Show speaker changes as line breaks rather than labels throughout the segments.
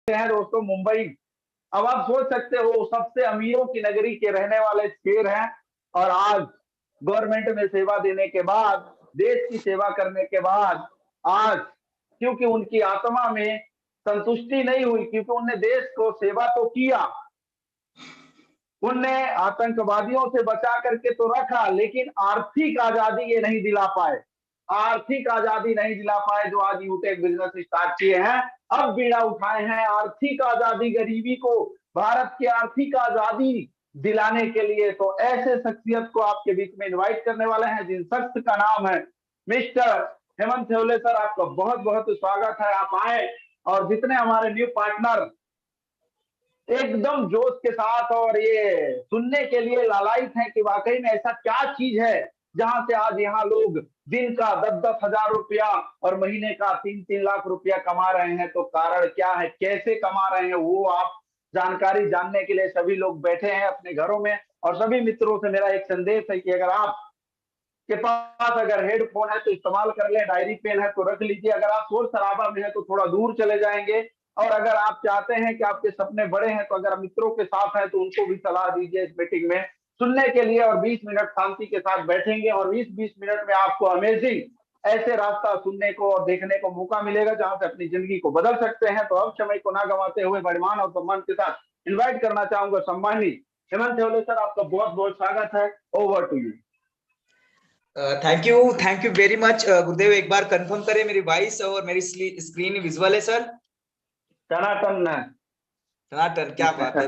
हैं दोस्तों मुंबई। अब आप सोच सकते हो सबसे अमीरों की नगरी के रहने वाले शेर हैं, और आज गवर्नमेंट में सेवा देने के बाद, देश की सेवा करने के बाद, आज क्योंकि उनकी आत्मा में संतुष्टि नहीं हुई, क्योंकि उनने देश को सेवा तो किया, उनने आतंकवादियों से बचा करके तो रखा, लेकिन आर्थिक आजादी ये नहीं दिला पाए। आर्थिक आजादी नहीं दिला पाए जो आज यूटेक बिजनेस स्टार्ट किए हैं, अब बीड़ा उठाए हैं आर्थिक आजादी, गरीबी को, भारत की आर्थिक आजादी दिलाने के लिए। तो ऐसे शख्सियत को आपके बीच में इनवाइट करने वाले हैं, जिन शख्स का नाम है मिस्टर हेमंत हेवले सर। आपका बहुत बहुत स्वागत है, आप आए। और जितने हमारे न्यू पार्टनर एकदम जोश के साथ और ये सुनने के लिए लालायित हैं कि वाकई में ऐसा क्या चीज है जहां से आज यहाँ लोग दिन का 10-10 हजार रुपया और महीने का 3-3 लाख रुपया कमा रहे हैं। तो कारण क्या है, कैसे कमा रहे हैं, वो आप जानकारी जानने के लिए सभी लोग बैठे हैं अपने घरों में। और सभी मित्रों से मेरा एक संदेश है कि अगर आप के पास अगर हेडफोन है तो इस्तेमाल कर ले, डायरी पेन है तो रख लीजिए, अगर आप शोर शराबा में है तो थोड़ा दूर चले जाएंगे। और अगर आप चाहते हैं कि आपके सपने बड़े हैं तो अगर मित्रों के साथ हैं तो उनको भी सलाह दीजिए इस मीटिंग में सुनने के लिए, और 20 मिनट शांति के साथ बैठेंगे और 20-20 मिनट में आपको अमेजिंग ऐसे रास्ता सुनने को और देखने को मौका मिलेगा जहां से अपनी जिंदगी को बदल सकते हैं। तो अब समय को ना गंवाते हुए बढ़मान और सम्मान के साथ इन्वाइट करना चाहूंगा सम्मानित हेमंत हेवले सर, आपका बहुत बहुत स्वागत है। Over to you.
Thank you very much Gurudev. एक बार कंफर्म करें मेरी वॉइस और मेरी स्क्रीन विजुअल है सर?
टनाटन है।
टनाटन, क्या बात है।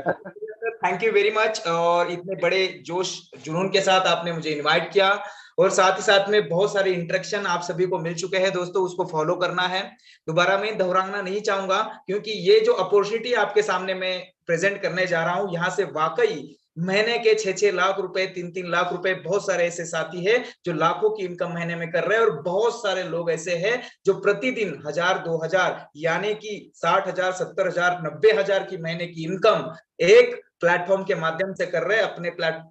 Thank you very much. और इतने बड़े जोश जुनून के साथ आपने मुझे इनवाइट किया, और साथ ही साथ में बहुत सारे इंटरेक्शन आप सभी को मिल चुके हैं दोस्तों, उसको फॉलो करना है। दोबारा मैं दोहराना नहीं चाहूंगा, क्योंकि ये जो अपॉर्चुनिटी आपके सामने मैं प्रेजेंट करने जा रहा हूं, यहाँ से वाकई महीने के 6-6 लाख रुपए, 3-3 लाख रुपए, बहुत सारे ऐसे साथी हैं जो लाखों की इनकम महीने में कर रहे हैं, और बहुत सारे लोग ऐसे हैं जो प्रतिदिन 1000-2000 यानी कि 60,000, 70,000, 90,000 की महीने की इनकम एक प्लेटफॉर्म के माध्यम से कर रहे हैं।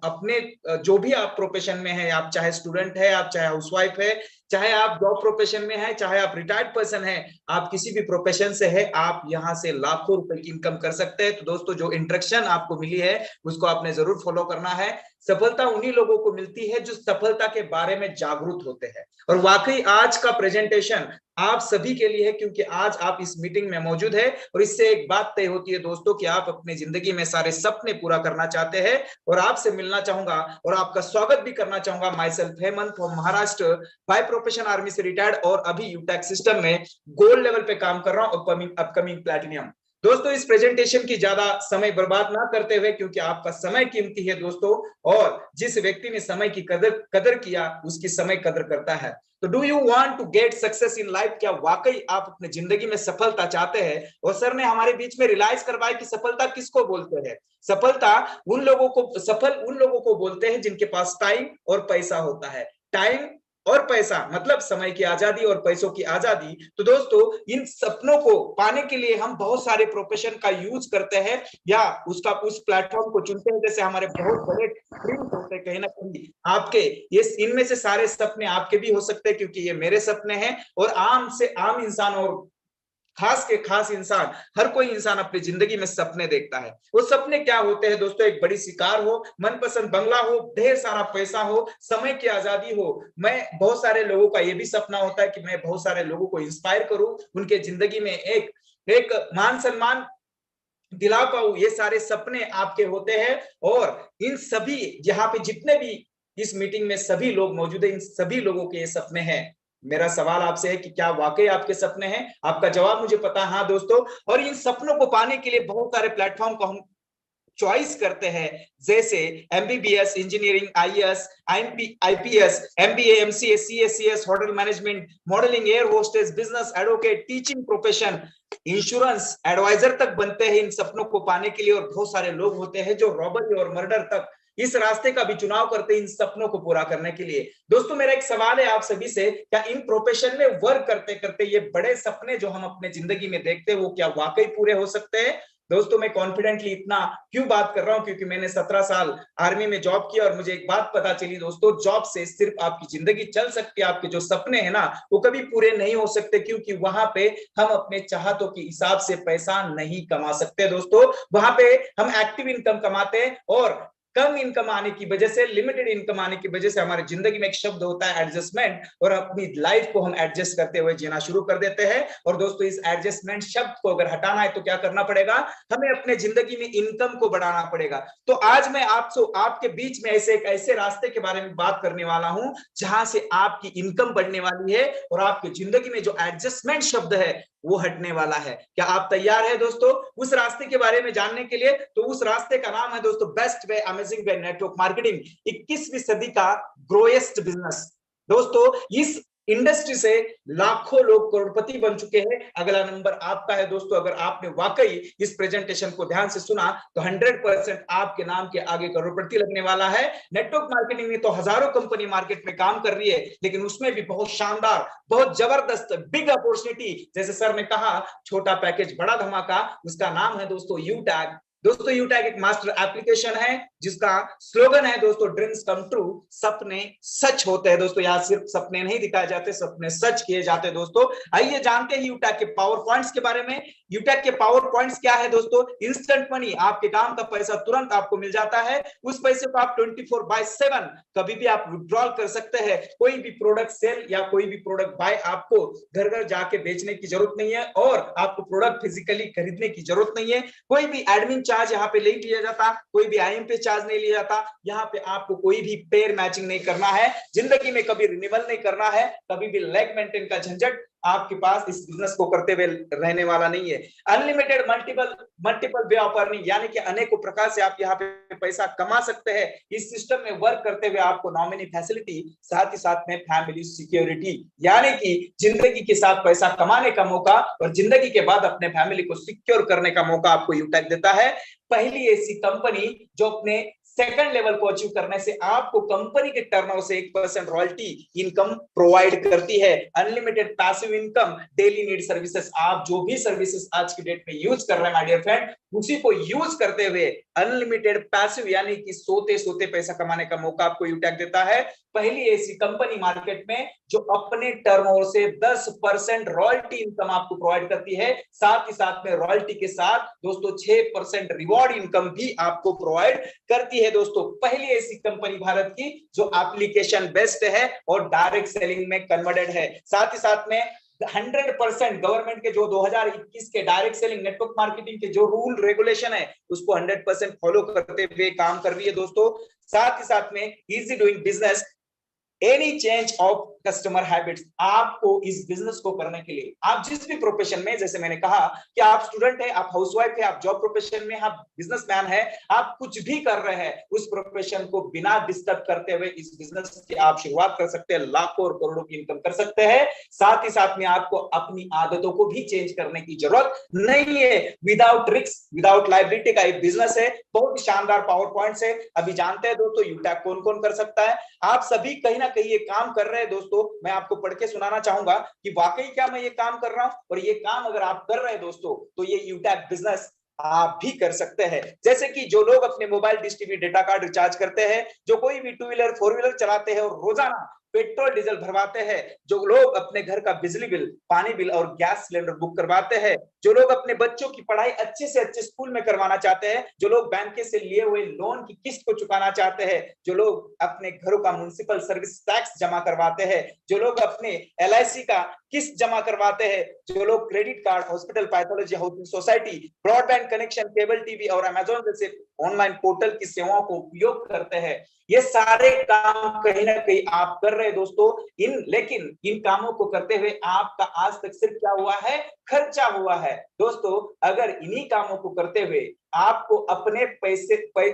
अपने जो भी आप प्रोफेशन में है, आप चाहे स्टूडेंट है, आप चाहे हाउसवाइफ है, चाहे आप जॉब प्रोफेशन में है, चाहे आप रिटायर्ड पर्सन है, आप किसी भी प्रोफेशन से है, आप यहाँ से लाखों रुपए की इनकम कर सकते हैं। तो दोस्तों, जो इंस्ट्रक्शन आपको मिली है उसको आपने जरूर फॉलो करना है। सफलता उन्हीं लोगों को मिलती है जो सफलता के बारे में जागरूक होते हैं। और वाकई आज का प्रेजेंटेशन आप सभी के लिए है, क्योंकि आज आप इस मीटिंग में मौजूद है, और इससे एक बात तय होती है दोस्तों कि आप अपनी जिंदगी में सारे सपने पूरा करना चाहते हैं। और आपसे मिलना चाहूंगा और आपका स्वागत भी करना चाहूंगा। My self Hemant from Maharashtra, by profession army से रिटायर्ड, और अभी यूटेक सिस्टम में गोल्ड लेवल पे काम कर रहा हूं, अपकमिंग प्लैटिनियम। दोस्तों, इस प्रेजेंटेशन की ज्यादा समय बर्बाद ना करते हुए, क्योंकि आपका समय कीमती है दोस्तों, और जिस व्यक्ति ने समय की कदर किया उसकी समय कदर करता है। तो do you want to get success in life? क्या वाकई आप अपने जिंदगी में सफलता चाहते हैं? और सर ने हमारे बीच में रियलाइज करवाया कि सफलता किसको बोलते हैं। सफलता सफल उन लोगों को बोलते हैं जिनके पास टाइम और पैसा होता है। टाइम और पैसा मतलब समय की आजादी और पैसों की आजादी। तो दोस्तों, इन सपनों को पाने के लिए हम बहुत सारे प्रोफेशन का यूज करते हैं, या उस प्लेटफॉर्म को चुनते हैं। जैसे हमारे बहुत बड़े ड्रीम्स होते हैं, कहीं ना कहीं आपके ये इनमें से सारे सपने आपके भी हो सकते हैं, क्योंकि ये मेरे सपने हैं। और आम से आम इंसान और खास के खास इंसान, हर कोई इंसान अपनी जिंदगी में सपने देखता है। वो सपने क्या होते हैं दोस्तों? एक बड़ी शिकार हो, मनपसंद बंगला हो, ढेर सारा पैसा हो, समय की आजादी हो। मैं बहुत सारे लोगों का ये भी सपना होता है कि मैं बहुत सारे लोगों को इंस्पायर करूं, उनके जिंदगी में एक एक मान सम्मान दिला पाऊं। ये सारे सपने आपके होते हैं, और इन सभी यहाँ पे जितने भी इस मीटिंग में सभी लोग मौजूद है, इन सभी लोगों के ये सपने हैं। मेरा सवाल आपसे है कि क्या वाकई आपके सपने हैं? आपका जवाब मुझे पता है, हाँ दोस्तों। और इन सपनों को पाने के लिए बहुत सारे प्लेटफॉर्म को हम चॉइस करते हैं, जैसे MBBS, engineering, IAS, IPS, MBA, MCA, CSCS, hotel management, modelling, air hostess, business, advocate, teaching profession, insurance advisor तक बनते हैं इन सपनों को पाने के लिए। और बहुत सारे लोग होते हैं जो रॉबरी और मर्डर तक इस रास्ते का भी चुनाव करते हैं इन सपनों को पूरा करने के लिए। दोस्तों, मेरा एक सवाल है आप सभी से, क्या इन प्रोफेशन में वर्क करते करते ये बड़े सपने जो हम अपने जिंदगी में देखते हैं वो क्या वाकई पूरे हो सकते हैं? दोस्तों मैं कॉन्फिडेंटली इतना क्यों बात कर रहा हूं, क्योंकि मैंने 17 साल आर्मी में जॉब किया और मुझे एक बात पता चली दोस्तों, जॉब से सिर्फ आपकी जिंदगी चल सकती है, आपके जो सपने हैं ना वो कभी पूरे नहीं हो सकते, क्योंकि वहां पे हम अपने चाहतों के हिसाब से पैसा नहीं कमा सकते दोस्तों। वहां पे हम एक्टिव इनकम कमाते हैं और कम इनकम आने की वजह से, लिमिटेड इनकम आने की वजह से हमारी जिंदगी में एक शब्द होता है एडजस्टमेंट, और अपनी लाइफ को हम एडजस्ट करते हुए जीना शुरू कर देते हैं। और दोस्तों इस एडजस्टमेंट शब्द को अगर हटाना है तो क्या करना पड़ेगा, हमें अपने जिंदगी में इनकम को बढ़ाना पड़ेगा। तो आज मैं आपके बीच में ऐसे रास्ते के बारे में बात करने वाला हूं जहां से आपकी इनकम बढ़ने वाली है और आपकी जिंदगी में जो एडजस्टमेंट शब्द है वो हटने वाला है। क्या आप तैयार हैं दोस्तों उस रास्ते के बारे में जानने के लिए? तो उस रास्ते का नाम है दोस्तों बेस्ट वे अमेजिंग वे नेटवर्क मार्केटिंग, 21वीं सदी का ग्रोएस्ट बिजनेस। दोस्तों इस इंडस्ट्री से लाखों लोग करोड़पति बन चुके हैं। अगला नंबर आपका है दोस्तों। अगर आपने वाकई इस प्रेजेंटेशन को ध्यान से सुना तो 100% आपके नाम के आगे करोड़पति लगने वाला है। नेटवर्क मार्केटिंग में तो हजारों कंपनी मार्केट में काम कर रही है, लेकिन उसमें भी बहुत शानदार, बहुत जबरदस्त बिग अपॉर्चुनिटी, जैसे सर ने कहा छोटा पैकेज बड़ा धमाका, उसका नाम है दोस्तों यू टैग। दोस्तों यू टैग एक मास्टर एप्लीकेशन है जिसका स्लोगन है दोस्तों ड्रीम्स कम ट्रू, सपने सच होते हैं। दोस्तों यहाँ सिर्फ सपने नहीं दिखाए जाते, सपने सच किए जाते हैं। दोस्तों आइए जानते हैं यू टैग के पावर पॉइंट्स के बारे में। यू टैग के पावर पॉइंट्स क्या है दोस्तों? इंस्टेंट मनी, आपके काम का पैसा तुरंत आपको मिल जाता है। उस पैसे को आप 24/7 कभी भी आप विड्रॉल कर सकते हैं। कोई भी प्रोडक्ट सेल या कोई भी प्रोडक्ट बाय आपको घर घर जाके बेचने की जरूरत नहीं है और आपको प्रोडक्ट फिजिकली खरीदने की जरूरत नहीं है। कोई भी एडमिन चार्ज यहाँ पे नहीं लिया जाता, कोई भी आईएमपी चार्ज नहीं लिया जाता। यहाँ पे आपको कोई भी पेयर मैचिंग नहीं करना है, जिंदगी में कभी रिन्यूअल नहीं करना है, कभी भी लेग मेंटेन का झंझट आपके पास इस बिजनेस को करते हुए रहने वाला नहीं है। Unlimited multiple way of earning, यानी कि अनेकों प्रकार से आप यहाँ पे पैसा कमा सकते हैं। इस सिस्टम में वर्क करते हुए आपको नॉमिनी फैसिलिटी, साथ ही साथ में फैमिली सिक्योरिटी, यानी कि जिंदगी के साथ पैसा कमाने का मौका और जिंदगी के बाद अपने फैमिली को सिक्योर करने का मौका आपको यूटैग देता है। पहली ऐसी कंपनी जो अपने सेकंड लेवल को अचीव करने से आपको कंपनी के टर्नओवर से 1% रॉयल्टी इनकम प्रोवाइड करती है। Unlimited passive income, daily need services, आप जो भी सर्विसेज आज की डेट में यूज कर रहे हैं माय डियर फ्रेंड, उसी को यूज करते हुए अनलिमिटेड पैसिव यानी कि सोते सोते पैसा कमाने का मौका आपको यूटैग देता है। पहली ऐसी कंपनी मार्केट में जो अपने टर्नओवर से 10% रॉयल्टी इनकम आपको प्रोवाइड करती है, साथ ही साथ में रॉयल्टी के साथ दोस्तों 6% रिवॉर्ड इनकम भी आपको प्रोवाइड करती है। दोस्तों पहली ऐसी कंपनी भारत की जो एप्लीकेशन बेस्ड है और डायरेक्ट सेलिंग में कन्वर्टेड है। साथ ही साथ में 100% गवर्नमेंट के जो 2021 के डायरेक्ट सेलिंग नेटवर्क मार्केटिंग के जो रूल रेगुलेशन है उसको 100% फॉलो करते हुए काम कर रही है दोस्तों। साथ ही साथ में easy doing business, any change of customer habits, आपको इस बिजनेस को करने के लिए आप जिस भी प्रोफेशन में, जैसे मैंने कहा कि आप स्टूडेंट है, आप हाउसवाइफ है, आप जॉब प्रोफेशन में, आप बिजनेसमैन है, आप कुछ भी कर रहे हैं, उस प्रोफेशन को बिना डिस्टर्ब करते हुए इस बिजनेस की आप शुरुआत कर सकते हैं, लाखों और करोड़ों की इनकम कर सकते हैं। साथ ही साथ में आपको अपनी आदतों को भी चेंज करने की जरूरत नहीं है। विदाउट रिस्क, विदाउट लायबिलिटी का एक बिजनेस है। बहुत शानदार पावर पॉइंट्स है। अभी जानते हैं दोस्तों यूटैग कौन कौन कर सकता है। आप सभी कहीं ना कहीं ये काम कर रहे हैं दोस्तों, मैं आपको पढ़ के सुनाना चाहूंगा कि वाकई क्या मैं ये काम कर रहा हूं, और ये काम अगर आप कर रहे हैं दोस्तों तो ये यूटैग बिजनेस आप भी कर सकते हैं। जैसे कि जो लोग अपने mobile dish TV data card recharge करते हैं, जो कोई भी 2 व्हीलर 4 व्हीलर चलाते हैं और रोजाना पेट्रोल डीजल भरवाते हैं, जो लोग अपने घर का बिजली बिल, पानी बिल और गैस सिलेंडर बुक करवाते हैं, जो लोग अपने बच्चों की पढ़ाई अच्छे से अच्छे स्कूल में करवाना चाहते हैं, जो लोग बैंक से लिए हुए लोन की किस्त को चुकाना चाहते हैं, जो लोग अपने घरों का म्युनिसिपल सर्विस टैक्स जमा करवाते हैं, जो लोग अपने LIC का किस्त जमा करवाते हैं, जो लोग credit card, hospital, pathology, housing society, broadband connection, cable TV और अमेजोन जैसे ऑनलाइन पोर्टल की सेवाओं को उपयोग करते हैं, ये सारे काम कहीं ना कहीं आप कर रहे हैं दोस्तों। लेकिन इन कामों को करते हुए आपका आज तक सिर्फ क्या हुआ है, खर्चा हुआ है। दोस्तों अगर इन्हीं कामों को करते हुए आपको अपने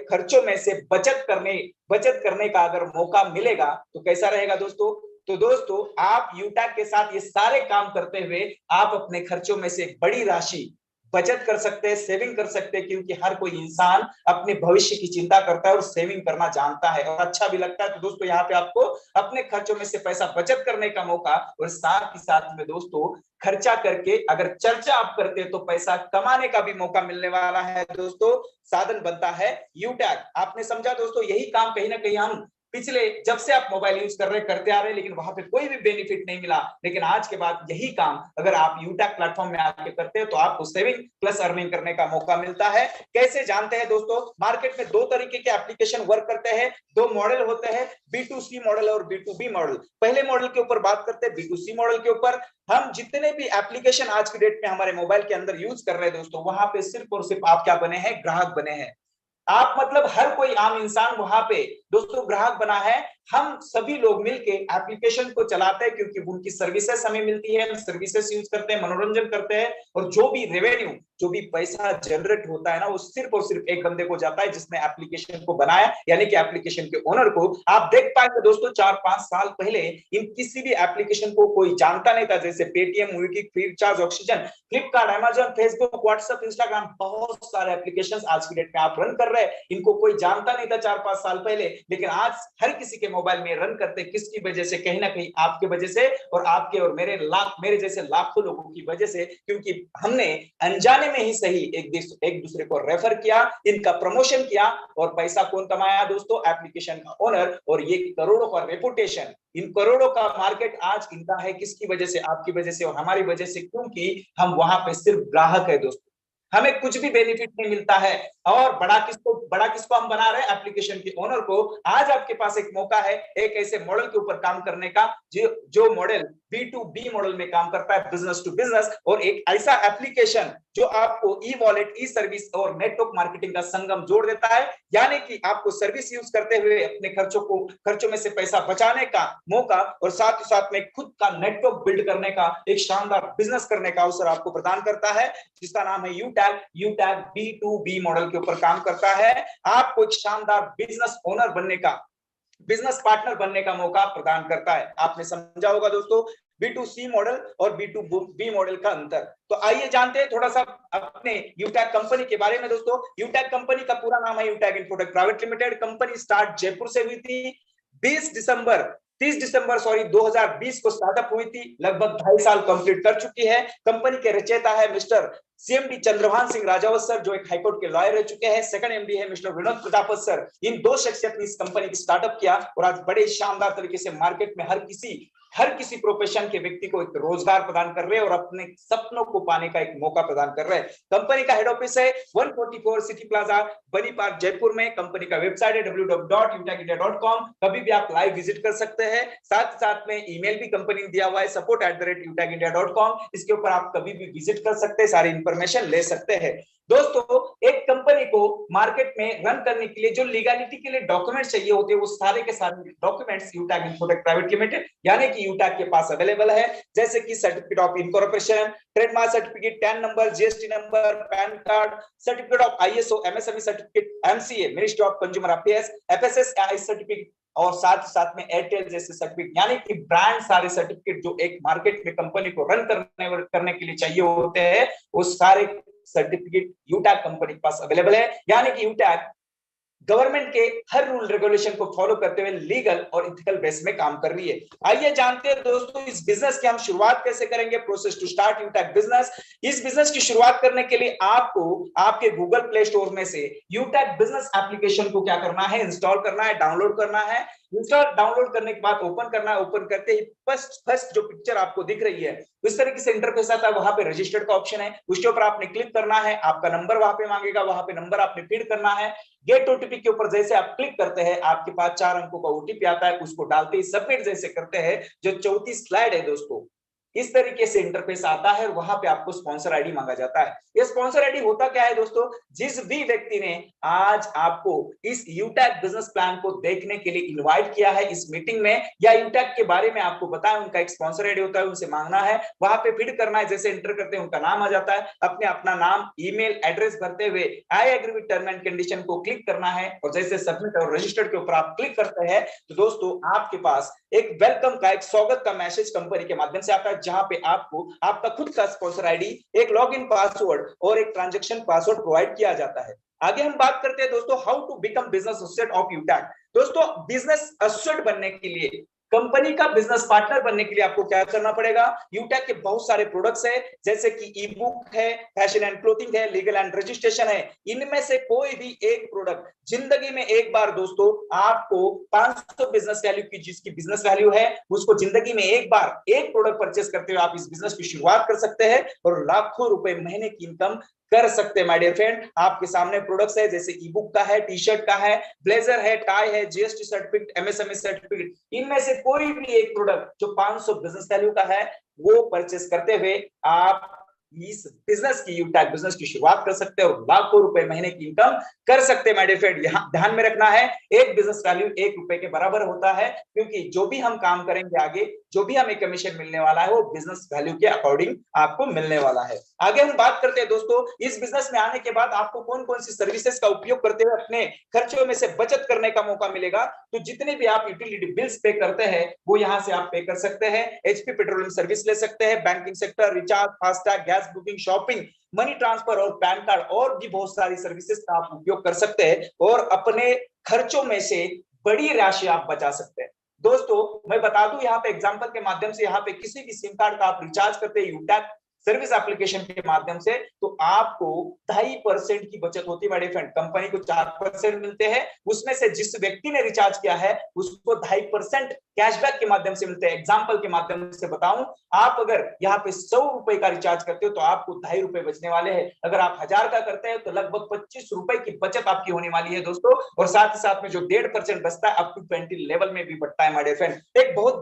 खर्चों में से बचत करने का अगर मौका मिलेगा तो कैसा रहेगा दोस्तों? तो दोस्तों आप यूटैग के साथ ये सारे काम करते हुए आप अपने खर्चों में से एक बड़ी राशि बचत कर सकते हैं, सेविंग कर सकते हैं, क्योंकि हर कोई इंसान अपने भविष्य की चिंता करता है और सेविंग करना जानता है और अच्छा भी लगता है। तो दोस्तों यहाँ पे आपको अपने खर्चों में से पैसा बचत करने का मौका और साथ ही साथ में दोस्तों खर्चा करके अगर चर्चा आप करते हैं तो पैसा कमाने का भी मौका मिलने वाला है। दोस्तों साधन बनता है यूटैग। आपने समझा दोस्तों, यही काम कहीं ना कहीं हम पिछले जब से आप मोबाइल यूज कर रहे करते आ रहे हैं, लेकिन वहां पे कोई भी बेनिफिट नहीं मिला। लेकिन आज के बाद यही काम अगर आप यूटैग प्लेटफॉर्म में आके करते हैं तो आपको सेविंग प्लस अर्निंग करने का मौका मिलता है। कैसे जानते हैं दोस्तों, मार्केट में दो तरीके के एप्लीकेशन वर्क करते हैं, दो मॉडल होते हैं, B2C मॉडल और B2B मॉडल। पहले मॉडल के ऊपर बात करते हैं, B2C मॉडल के ऊपर। हम जितने भी एप्लीकेशन आज की डेट में हमारे मोबाइल के अंदर यूज कर रहे हैं दोस्तों, वहां पे सिर्फ और सिर्फ आप क्या बने हैं, ग्राहक बने हैं। आप मतलब हर कोई आम इंसान वहां पे दोस्तों ग्राहक बना है। हम सभी लोग मिलके एप्लीकेशन को चलाते हैं क्योंकि उनकी सर्विसेज हमें मिलती है, हम सर्विसेज यूज करते हैं, मनोरंजन करते हैं, और जो भी रेवेन्यू, जो भी पैसा जनरेट होता है ना, वो सिर्फ और सिर्फ एक बंदे को जाता है जिसने एप्लीकेशन को बनाया, यानी कि एप्लीकेशन के ओनर को। आप देख पाएंगे दोस्तों 4-5 साल पहले इन किसी भी एप्लीकेशन को कोई जानता नहीं था, जैसे पेटीएम, विकिक, Freecharge, Oxigen, Flipkart, Amazon, Facebook, WhatsApp, Instagram, बहुत सारे एप्लीकेशन आज की डेट में आप रन कर रहे हैं। इनको कोई जानता नहीं था 4-5 साल पहले, लेकिन आज हर किसी के मोबाइल में रन करते। किसकी वजह से? कहीं ना कहीं आपके वजह से, और आपके और मेरे जैसे लाखों लोगों की वजह से, क्योंकि हमने अनजाने में ही सही एक दूसरे को रेफर किया, इनका प्रमोशन किया, और पैसा कौन कमाया दोस्तों? एप्लीकेशन का ओनर। और ये करोड़ों का रेपुटेशन, इन करोड़ों का मार्केट आज इनका है। किसकी वजह से? आपकी वजह से और हमारी वजह से, क्योंकि हम वहां पे सिर्फ ग्राहक है दोस्तों, हमें कुछ भी बेनिफिट नहीं मिलता है। और बड़ा किसको हम बना रहे हैं? एप्लीकेशन के ओनर को। आज आपके पास एक मौका है एक ऐसे मॉडल के ऊपर काम करने का जो मॉडल B2B मॉडल में काम करता है, बिजनेस टू बिजनेस, और एक ऐसा एप्लीकेशन जो आपको ई वॉलेट, ई सर्विस और नेटवर्क मार्केटिंग का संगम जोड़ देता है, यानी कि आपको सर्विस यूज करते हुए अपने खर्चों में से पैसा बचाने का मौका, और साथ ही साथ में खुद का नेटवर्क बिल्ड करने का, एक शानदार बिजनेस करने का अवसर आपको प्रदान करता है, जिसका नाम है यूटैग B2B मॉडल के ऊपर काम करता है। आपको एक शानदार बिजनेस ओनर बनने का, बिजनेस पार्टनर बनने का मौका प्रदान करता है। आपने समझा होगा दोस्तों B2C मॉडल और B2B मॉडल का अंतर। तो आइए जानते हैं थोड़ा सा अपने यूटैग कंपनी के बारे में दोस्तों। यूटैग कंपनी का पूरा नाम है Utag Infotech Private Limited. Company start Jaipur से हुई थी। 30 दिसंबर 2020 को स्टार्टअप हुई थी। लगभग 2.5 साल कंप्लीट कर चुकी है। कंपनी के रचयिता है mister CMD Chandrabhan Singh Rajawat sir, जो एक हाईकोर्ट के लॉयर रह चुके हैं। सेकंड MD है मिस्टर विनोद प्रतापत सर। इन दो शख्सियत ने इस कंपनी की स्टार्टअप किया और आज बड़े शानदार तरीके से मार्केट में हर किसी प्रोफेशन के व्यक्ति को एक रोजगार प्रदान कर रहे हैं और अपने सपनों को पाने का एक मौका प्रदान कर रहे हैं। कंपनी का हेड ऑफिस है 144 सिटी प्लाजा, बनी पार्क, जयपुर में। कंपनी का वेबसाइट है www.utagindia.com। कभी भी आप लाइव विजिट कर सकते हैं। साथ में ईमेल भी कंपनी ने दिया हुआ है support@utagindia.com। इसके ऊपर आप कभी भी विजिट कर सकते हैं, सारी इंफॉर्मेशन ले सकते हैं। दोस्तों एक कंपनी को मार्केट में रन करने के लिए जो लीगैलिटी के लिए डॉक्यूमेंट्स चाहिए होते हैं, वो सारे के सारे डॉक्यूमेंट्स यूटैग इन्फोटेक प्राइवेट लिमिटेड यानी कि यूटैग के पास अवेलेबल है। जैसे कि certificate of incorporation, trademark certificate, tan number, GST number, pan card, certificate of ISO, MSME certificate, MCA, ministry of consumer affairs, FSSAI certificate, और साथ में एयरटेल जैसे सर्टिफिकेट, यानी कि ब्रांड सारे सर्टिफिकेट जो एक मार्केट में कंपनी को रन करने के लिए चाहिए होते हैं, वो सारे सर्टिफिकेट यूटैग कंपनी के पास अवेलेबल है। यानी कि यूटैग गवर्नमेंट के हर रूल रेगुलेशन को फॉलो करते हुए लीगल और इथिकल बेस में काम कर रही है। आइए जानते हैं दोस्तों इस बिजनेस की हम शुरुआत कैसे करेंगे। Process to start Utag business. इस बिजनेस की शुरुआत करने के लिए आपको आपके गूगल प्ले स्टोर में से यूटैग बिजनेस एप्लीकेशन को क्या करना है, इंस्टॉल करना है, डाउनलोड करना है। डाउनलोड करने के बाद ओपन करना है। ओपन करते ही फर्स्ट जो पिक्चर आपको दिख रही है इस तरीके से इंटरफेस आता है। वहां पे रजिस्टर्ड का ऑप्शन है, उसके ऊपर आपने क्लिक करना है। आपका नंबर वहां पे मांगेगा, वहां पे नंबर आपने फीड करना है। गेट OTP के ऊपर जैसे आप क्लिक करते हैं आपके पास 4 अंकों का OTP आता है, उसको डालते ही सबमिट जैसे करते हैं, जो 34 स्लाइड है दोस्तों, इस तरीके से इंटरफेस आता है। वहां पे आपको स्पॉन्सर आईडी मांगा जाता है। ये स्पॉन्सर आईडी होता क्या है दोस्तों? जिस भी व्यक्ति ने आज आपको इस यूटैग बिजनेस प्लान को देखने के लिए इनवाइट किया है इस मीटिंग में, या यूटैग के बारे में आपको बताया, उनका एक स्पॉन्सर आईडी होता है, उनसे मांगना है। वहां पे फीड करना है। जैसे एंटर करते हैं उनका नाम आ जाता है। अपना नाम, ईमेल एड्रेस भरते हुए I agree with term and condition को क्लिक करना है, और जैसे सबमिट और रजिस्टर्ड के ऊपर आप क्लिक करते हैं तो दोस्तों आपके पास एक वेलकम का, एक स्वागत का मैसेज कंपनी के माध्यम से आता है। जहां पे आपको आपका खुद का स्पॉन्सर आईडी, एक लॉगिन पासवर्ड और एक ट्रांजैक्शन पासवर्ड प्रोवाइड किया जाता है। आगे हम बात करते हैं दोस्तों how to become business associate of Utag. दोस्तों बिजनेस एसोसिएट बनने के लिए, कंपनी का बिजनेस पार्टनर बनने के लिए आपको क्या करना पड़ेगा? यूटैक के बहुत सारे प्रोडक्ट्स है, जैसे कि ई बुक है, फैशन एंड क्लोथिंग है, लीगल एंड रजिस्ट्रेशन है। इनमें से कोई भी एक प्रोडक्ट जिंदगी में एक बार दोस्तों आपको 500 बिजनेस वैल्यू की, जिसकी बिजनेस वैल्यू है, उसको जिंदगी में एक बार एक प्रोडक्ट परचेस करते हुए आप इस बिजनेस की शुरुआत कर सकते हैं और लाखों रुपए महीने की इनकम कर सकते हैं। माय डियर फ्रेंड, आपके सामने प्रोडक्ट्स है, जैसे ई बुक का है, टी शर्ट का है, ब्लेजर है, टाई है, जीएसटी सर्टिफिकेट, एमएसएमई सर्टिफिकेट। इनमें से कोई भी एक प्रोडक्ट जो 500 बिजनेस वैल्यू का है वो परचेस करते हुए आप इस बिजनेस की, यूटैक बिजनेस की शुरुआत कर सकते हैं और लाखों रुपए महीने की इनकम कर सकते हैं। माय डियर फ्रेंड, यहां ध्यान में रखना है, एक बिजनेस वैल्यू 1 रुपए के बराबर होता है, क्योंकि जो भी हम काम करेंगे आगे, जो भी हमें कमीशन मिलने वाला है वो बिजनेस वैल्यू के अकॉर्डिंग आपको मिलने वाला है। आगे हम बात करते हैं दोस्तों, इस बिजनेस में आने के बाद आपको कौन कौन सी सर्विसेज का उपयोग करते हुए अपने खर्चों में से बचत करने का मौका मिलेगा। तो जितने भी आप यूटिलिटी बिल्स पे करते हैं वो यहां से आप पे कर सकते हैं। एचपी पेट्रोलियम सर्विस ले सकते हैं, banking sector, recharge, FASTag, gas booking, shopping, money transfer और पैन कार्ड, और भी बहुत सारी सर्विसेज का आप उपयोग कर सकते हैं और अपने खर्चों में से बड़ी राशि आप बचा सकते हैं। दोस्तों मैं बता दूं, यहाँ पे एग्जांपल के माध्यम से, यहाँ पे किसी भी सिम कार्ड का आप रिचार्ज करते हैं यूटैक सर्विस एप्लीकेशन के माध्यम से, तो आपको 2.5% की बचत होती है। मेरे फ्रेंड, कंपनी को 4% मिलते हैं, उसमें से जिस व्यक्ति ने रिचार्ज किया है उसको 2.5% कैशबैक के माध्यम से मिलते हैं। एग्जांपल के माध्यम से बताऊं, आप अगर यहाँ पे 100 रुपए का रिचार्ज करते हो तो आपको 2.5 रुपए बचने वाले हैं। अगर आप 1000 का करते हैं तो लगभग 25 रुपए की बचत आपकी होने वाली है दोस्तों। और साथ ही साथ में जो 1.5% बचता है अप टू 20 लेवल में भी बढ़ता है। मेरे फ्रेंड, एक बहुत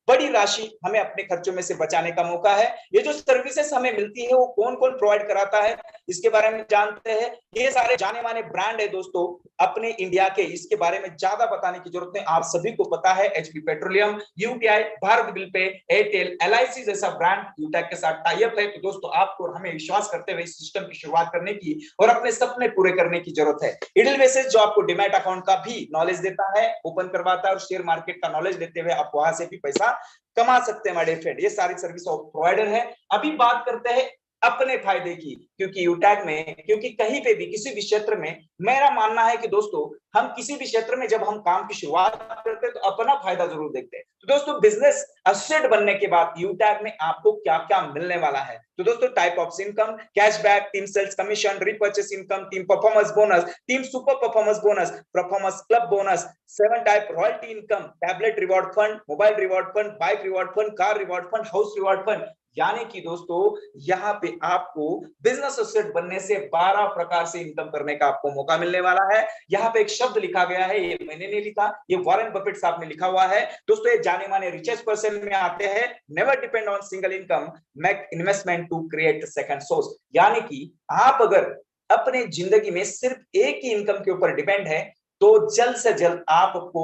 बड़ी राशि हमें अपने खर्चों में से बचाने का मौका है। ये जो सर्विसेज हमें मिलती है वो कौन कौन प्रोवाइड कराता है, इसके बारे में जानते हैं। ये सारे जाने माने ब्रांड है दोस्तों अपने इंडिया के, इसके बारे में ज्यादा बताने की जरूरत नहीं, आप सभी को पता है। HP petroleum, UTI, Bharat bill pay, Airtel, LIC जैसा ब्रांड यूटैक के साथ टाई अप है। तो दोस्तों आपको हमें विश्वास करते हुए इस सिस्टम की शुरुआत करने की और अपने सपने पूरे करने की जरूरत है। इडलवेसेज जो आपको डिमैट अकाउंट का भी नॉलेज देता है, ओपन करवाता है, और शेयर मार्केट का नॉलेज लेते हुए आप वहां से भी पैसा कमा सकते हैं। मेरे फ्रेंड, ये सारी सर्विस प्रोवाइडर है। अभी बात करते हैं अपने फायदे की, क्योंकि यूटैक में, क्योंकि कहीं पे भी किसी भी क्षेत्र में, मेरा मानना है कि दोस्तों हम किसी भी क्षेत्र में जब हम काम की शुरुआत करते हैं तो अपना फायदा जरूर देखते हैं। तो दोस्तों बिजनेस एसोसिएट बनने के बाद यूटैक में आपको क्या क्या मिलने वाला है? तो दोस्तों type of income, cashback, team sales commission, repurchase income, team performance bonus, team super performance bonus, performance club bonus, 7 type royalty income, tablet reward fund, mobile reward fund, bike reward fund, car reward fund, house reward fund. यानी कि दोस्तों यहाँ पे आपको business associate बनने से 12 प्रकार से इनकम करने का आपको मौका मिलने वाला है। यहाँ पे एक शब्द लिखा गया है, ये मैंने नहीं लिखा, ये वॉरेन बफेट साहब ने लिखा हुआ है। दोस्तों ये जाने माने रिचेस्ट पर्सन में आते हैं। Never depend on single income, make investment to create second source. यानी कि आप अगर अपने जिंदगी में सिर्फ एक ही इनकम के ऊपर डिपेंड है तो जल्द से जल्द आपको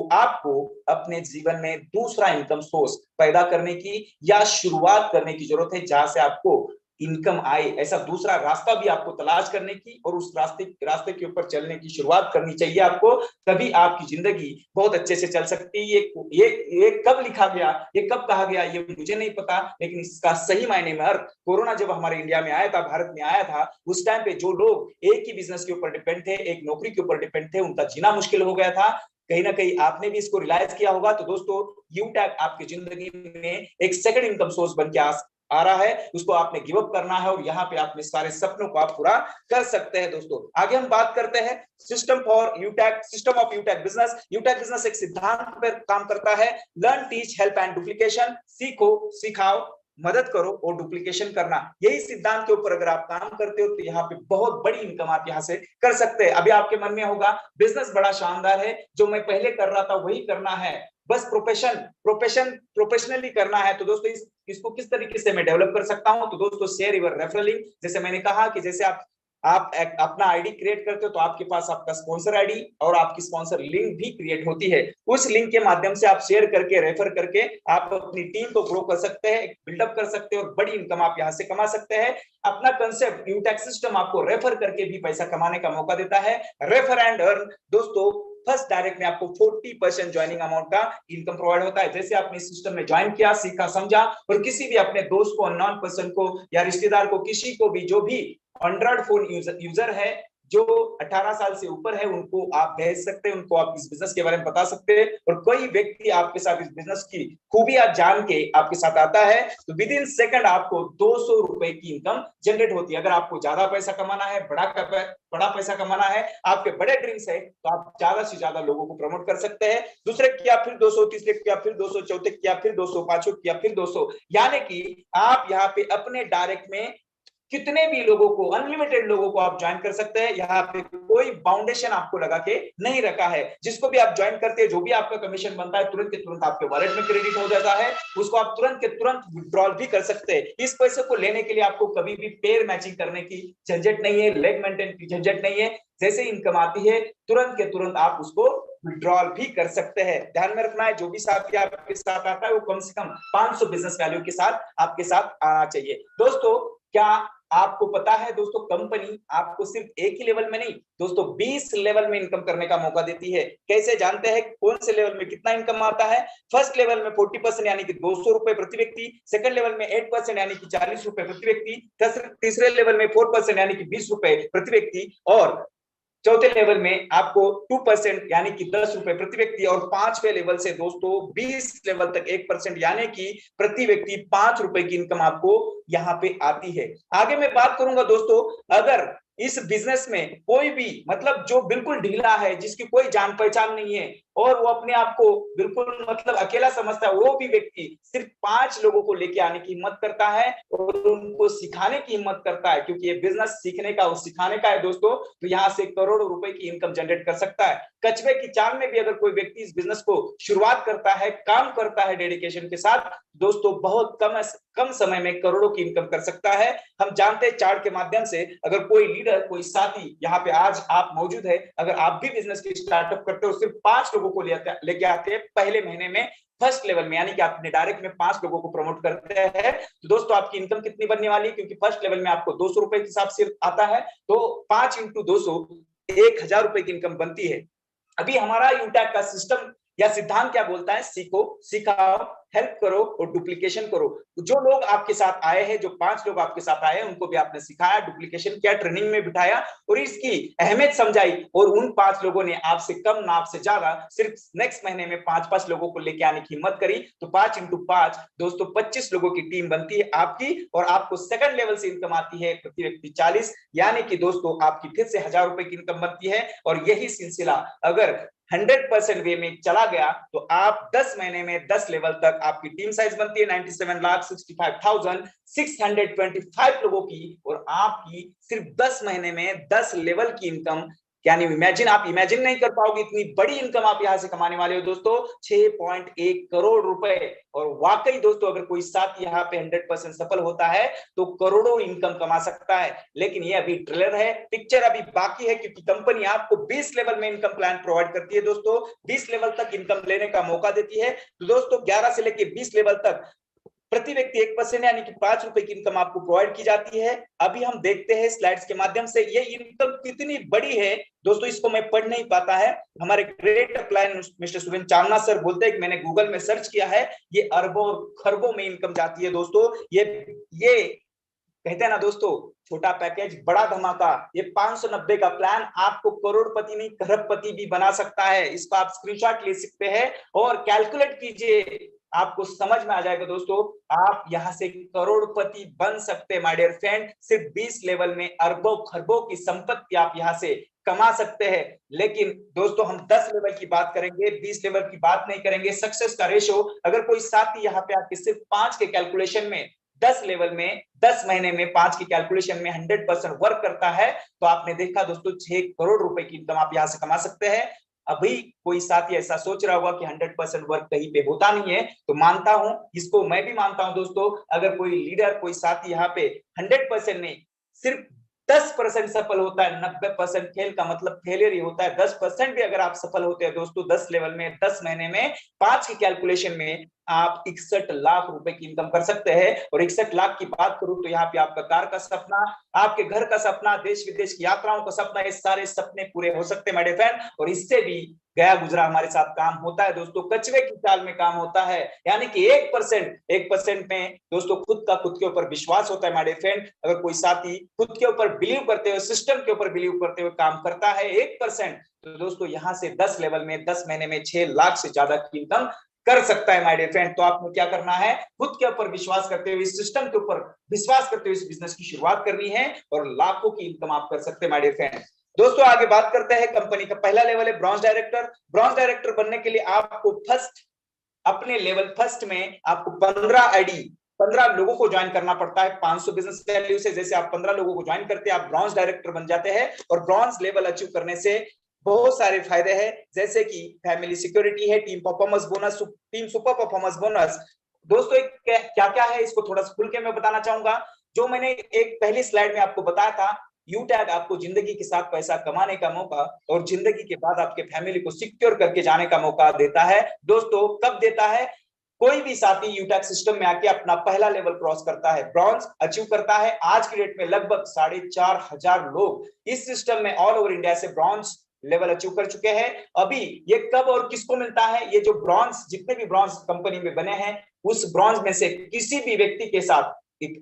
अपने जीवन में दूसरा इनकम सोर्स पैदा करने की या शुरुआत करने की जरूरत है, जहां से आपको इनकम आए। ऐसा दूसरा रास्ता भी आपको तलाश करने की और उस रास्ते के ऊपर चलने की शुरुआत करनी चाहिए आपको, तभी आपकी जिंदगी बहुत अच्छे से चल सकती है। ये कब लिखा गया, ये कब कहा गया, ये मुझे नहीं पता, लेकिन इसका सही मायने में अर्थ, कोरोना जब हमारे इंडिया में आया था, भारत में आया था, उस टाइम पे जो लोग एक ही बिजनेस के ऊपर डिपेंड थे, एक नौकरी के ऊपर डिपेंड थे, उनका जीना मुश्किल हो गया था। कहीं ना कहीं आपने भी इसको रियलाइज किया होगा। तो दोस्तों यूटैक आपकी जिंदगी में एक सेकंड इनकम सोर्स बन के आ रहा है, उसको आपने गिव अप करना है और यहाँ पे अपने सारे सपनों को आप पूरा कर सकते हैं। दोस्तों आगे हम बात करते हैं सिस्टम ऑफ यूटैक बिजनेस। यूटैक बिजनेस एक सिद्धांत पर काम करता है, learn, teach, help and duplication. सीखो, सिखाओ, मदद करो और डुप्लीकेशन करना। यही सिद्धांत के ऊपर अगर आप काम करते हो तो यहाँ पे बहुत बड़ी इनकम आप यहाँ से कर सकते हैं। अभी आपके मन में होगा बिजनेस बड़ा शानदार है, जो मैं पहले कर रहा था वही करना है, बस प्रोफेशनली करना है। तो दोस्तों इसको किस तरीके से मैं डेवलप कर सकता हूं? तो दोस्तों शेयर योर रेफरल लिंक। जैसे मैंने कहा कि जैसे आप अपना आईडी क्रिएट करते हो तो आपके पास आपका स्पॉन्सर आईडी और आपकी स्पॉन्सर लिंक भी क्रिएट होती है। उस लिंक के माध्यम से आप शेयर करके, रेफर करके आप अपनी टीम को ग्रो कर सकते हैं, बिल्डअप कर सकते हैं और बड़ी इनकम आप यहां से कमा सकते हैं। अपना कंसेप्ट यूटैक सिस्टम आपको रेफर करके भी पैसा कमाने का मौका देता है। Refer and earn. दोस्तों फर्स्ट डायरेक्ट में आपको 40% ज्वाइनिंग अमाउंट का इनकम प्रोवाइड होता है। जैसे आपने सिस्टम में ज्वाइन किया, सीखा, समझा और किसी भी अपने दोस्त को, नॉन पर्सन को या रिश्तेदार को, किसी को भी जो भी एंड्रॉइड फोन यूजर है जो 18 साल से ऊपर है, उनको आप भेज सकते हैं, उनको आप इस बिजनेस के बारे में बता सकते हैं। और कोई व्यक्ति आपके साथ इस बिजनेस की खूबियां जान के आपके साथ आता है तो विद इन सेकंड आपको 200 रुपए की इनकम जनरेट होती है। अगर आपको ज्यादा पैसा कमाना है, बड़ा पैसा कमाना है, आपके बड़े ड्रीम्स है, तो आप ज्यादा से ज्यादा लोगों को प्रमोट कर सकते हैं। दूसरे किया, फिर 200, तीसरे किया, फिर 200, चौथे किया, फिर 200, पांचों किया, फिर 200, यानी कि आप यहाँ पे अपने डायरेक्ट में कितने भी लोगों को, अनलिमिटेड लोगों को आप ज्वाइन कर सकते हैं। यहाँ पे कोई बाउंडेशन आपको लगा के नहीं रखा है। जिसको भी आप ज्वाइन करते हैं, जो भी आपका कमीशन बनता है, तुरंत के तुरंत आपके वॉलेट में क्रेडिट हो जाता है, उसको आप तुरंत के तुरंत विड्रॉल भी कर सकते हैं। इस पैसे को लेने के लिए आपको कभी भी पेयर मैचिंग करने की झंझट नहीं है, लेग मेंटेन की झंझट नहीं है। जैसे इनकम आती है तुरंत के तुरंत आप उसको विड्रॉल भी कर सकते हैं। ध्यान में रखना है, जो भी साथी आपके साथ आता है वो कम से कम 500 बिजनेस वैल्यू के साथ आपके साथ आना चाहिए। दोस्तों, क्या आपको पता है दोस्तों, कंपनी आपको सिर्फ एक ही लेवल में नहीं दोस्तों 20 लेवल में इनकम करने का मौका देती है। कैसे जानते हैं कौन से लेवल में कितना इनकम आता है? फर्स्ट लेवल में 40% यानी कि 200 रुपए प्रति व्यक्ति, सेकंड लेवल में 8% यानी कि 40 रुपए प्रति व्यक्ति, तीसरे लेवल में 4% यानी कि 20 रुपए प्रति व्यक्ति और चौथे लेवल में आपको 2% यानी कि 10 रुपए प्रति व्यक्ति और पांचवें लेवल से दोस्तों 20 लेवल तक 1% यानी कि प्रति व्यक्ति 5 रुपए की इनकम आपको यहाँ पे आती है। आगे मैं बात करूंगा दोस्तों, अगर इस बिजनेस में कोई भी मतलब जो बिल्कुल ढीला है, जिसकी कोई जान पहचान नहीं है और वो अपने आप को बिल्कुल मतलब अकेला समझता है, वो भी व्यक्ति सिर्फ 5 लोगों को लेके आने की हिम्मत करता है और उनको सिखाने की हिम्मत करता है, क्योंकि ये बिजनेस सीखने का और सिखाने का है दोस्तों, तो यहाँ से करोड़ों रुपए की इनकम जनरेट कर सकता है। कछुए की चाल में भी अगर कोई व्यक्ति इस बिजनेस को शुरुआत करता है, काम करता है डेडिकेशन के साथ, दोस्तों बहुत कम समय में करोड़ों की इनकम कर सकता है। हम जानते हैं चार्ट के माध्यम से, अगर कोई लीडर, कोई साथी यहाँ पे आज आप मौजूद है, अगर आप भी बिजनेस की स्टार्टअप करते हो, सिर्फ 5 लोगों को लेके आते हैं पहले महीने में फर्स्ट लेवल में, यानी कि आपने डायरेक्ट में 5 लोगों को प्रमोट करते हैं, तो दोस्तों आपकी इनकम कितनी बनने वाली है? क्योंकि फर्स्ट लेवल में आपको 200 रुपए के हिसाब से आता है, तो 5 इंटू 200 1000 रुपए की इनकम बनती है। अभी हमारा यूटैक का सिस्टम या सिद्धांत क्या बोलता है? सीखो, सिखाओ, हेल्प करो और डुप्लीकेशन करो। जो लोग आपके साथ आए हैं, जो 5 लोग आपके साथ आए हैं, उनको भी आपने सिखाया, डुप्लीकेशन किया, ट्रेनिंग में बिठाया और इसकी अहमियत समझाई, और उन 5 लोगों ने आपसे कम ना आपसे ज्यादा सिर्फ नेक्स्ट महीने में 5-5 लोगों को लेके आने की हिम्मत करी, तो 5 इंटू 5 दोस्तों 25 लोगों की टीम बनती है आपकी, और आपको सेकंड लेवल से इनकम आती है प्रति व्यक्ति 40, यानी कि दोस्तों आपकी फिर से 1000 रुपए की इनकम बनती है। और यही सिलसिला अगर 100% वे में चला गया तो आप 10 महीने में 10 लेवल तक आपकी टीम साइज बनती है 97,65,625 लोगों की, और आपकी सिर्फ 10 महीने में 10 लेवल की इनकम, यानी आप इमेजिन नहीं कर पाओगे इतनी बड़ी इनकम आप यहां से कमाने वाले हो दोस्तों, 6.1 करोड़ रुपए। और वाकई दोस्तों अगर कोई साथ यहाँ पे 100% सफल होता है तो करोड़ों इनकम कमा सकता है। लेकिन ये अभी ट्रेलर है, पिक्चर अभी बाकी है, क्योंकि कंपनी आपको 20 लेवल में इनकम प्लान प्रोवाइड करती है दोस्तों, 20 लेवल तक इनकम लेने का मौका देती है। तो दोस्तों 11 से लेकर 20 लेवल तक प्रति व्यक्ति 1% यानी कि 5 रुपए की इनकम आपको प्रोवाइड की जाती है। अभी हम देखते हैं स्लाइड्स के माध्यम से ये इनकम कितनी बड़ी है दोस्तों, इसको मैं पढ़ नहीं पाता है। हमारे great upline mister Suvin Chawna sir बोलते हैं कि मैंने गूगल में सर्च किया है, ये अरबों और खरबों में इनकम जाती है दोस्तों। ये कहते हैं ना दोस्तों, छोटा पैकेज बड़ा धमाका, ये 590 का प्लान आपको करोड़पति नहीं करोड़पति भी बना सकता है। इसको आप स्क्रीनशॉट ले सकते हैं और कैलकुलेट कीजिए, आपको समझ में आ जाएगा दोस्तों, आप यहां से करोड़पति बन सकते हैं माय डियर फ्रेंड। सिर्फ 20 लेवल में अरबों खरबों की संपत्ति आप यहां से कमा सकते हैं। लेकिन दोस्तों हम 10 लेवल की बात करेंगे, 20 लेवल की बात नहीं करेंगे। सक्सेस का रेशो, अगर कोई साथी यहाँ पे आके सिर्फ 5 के कैलकुलेशन में 10 लेवल में 10 महीने में 5 की कैलकुलेशन में 100% वर्क करता है, तो आपने देखा दोस्तों 6 करोड़ रुपए की इनकम आप यहां से कमा सकते हैं। अभी कोई साथी ऐसा सोच रहा होगा कि 100% वर्क कहीं पे होता नहीं है, तो मानता हूं, इसको मैं भी मानता हूं दोस्तों, अगर कोई लीडर, कोई साथी यहाँ पे 100% नहीं सिर्फ 10% सफल होता है, 90% फेल का मतलब फेलियर ही होता है। 10% भी अगर आप सफल होते हैं दोस्तों 10 लेवल में 10 महीने में 5 की कैलकुलेशन में, आप 61 लाख रुपए की इनकम कर सकते हैं। और 61 लाख की बात करूं तो यहाँ पे आपका कार का सपना, आपके घर का सपना, देश विदेश की यात्राओं का सपना, ये सारे सपने पूरे हो सकते हैं माय डियर फ्रेंड। और इससे भी गया गुजरा हमारे साथ काम होता है दोस्तों, कछुए की चाल में काम होता है, यानी कि 1% में दोस्तों खुद के ऊपर विश्वास होता है माय डियर फ्रेंड। अगर कोई साथी खुद के ऊपर बिलीव करते हुए, सिस्टम के ऊपर बिलीव करते हुए काम करता है 1%, तो दोस्तों यहां से 10 लेवल में 10 महीने में 6 लाख से ज्यादा की इनकम कर सकता है माय डियर फ्रेंड। तो आपको क्या करना है, खुद के ऊपर विश्वास करते हुए, इस सिस्टम के ऊपर विश्वास करते हुए इस बिजनेस की शुरुआत करनी है और लाखों की इनकम आप कर सकते हैं माय डियर फ्रेंड। दोस्तों आगे बात करते हैं कंपनी का पहला लेवल है ब्रॉन्ज डायरेक्टर। ब्रॉन्ज डायरेक्टर बनने के लिए आपको अपने लेवल फर्स्ट में आपको 15 लोगों को ज्वाइन करना पड़ता है 500 बिजनेस वैल्यू से। जैसे आप 15 लोगों को ज्वाइन करते हैं, आप ब्रॉन्ज डायरेक्टर बन जाते हैं। और ब्रॉन्ज लेवल अचीव करने से बहुत सारे फायदे हैं, जैसे कि फैमिली सिक्योरिटी है, team performance bonus, team super performance bonus. दोस्तों क्या क्या है, इसको थोड़ा सा खुल के मैं बताना चाहूंगा। जो मैंने एक पहली स्लाइड में आपको बताया था, यूटैग आपको जिंदगी के साथ पैसा कमाने का मौका और जिंदगी के बाद आपके फैमिली को सिक्योर करके जाने का मौका देता है। दोस्तों कब देता है, कोई भी साथी यूटैग सिस्टम में आके अपना पहला लेवल क्रॉस करता है, ब्रॉन्ज अचीव करता है। आज की डेट में लगभग 4,500 लोग इस सिस्टम में ऑल ओवर इंडिया से ब्रॉन्ज लेवल अचीव कर चुके हैं। अभी ये कब और किसको मिलता है, ये जो ब्रॉन्ज, जितने भी ब्रॉन्ज कंपनी में बने हैं, उस ब्रॉन्ज में से किसी भी व्यक्ति के साथ,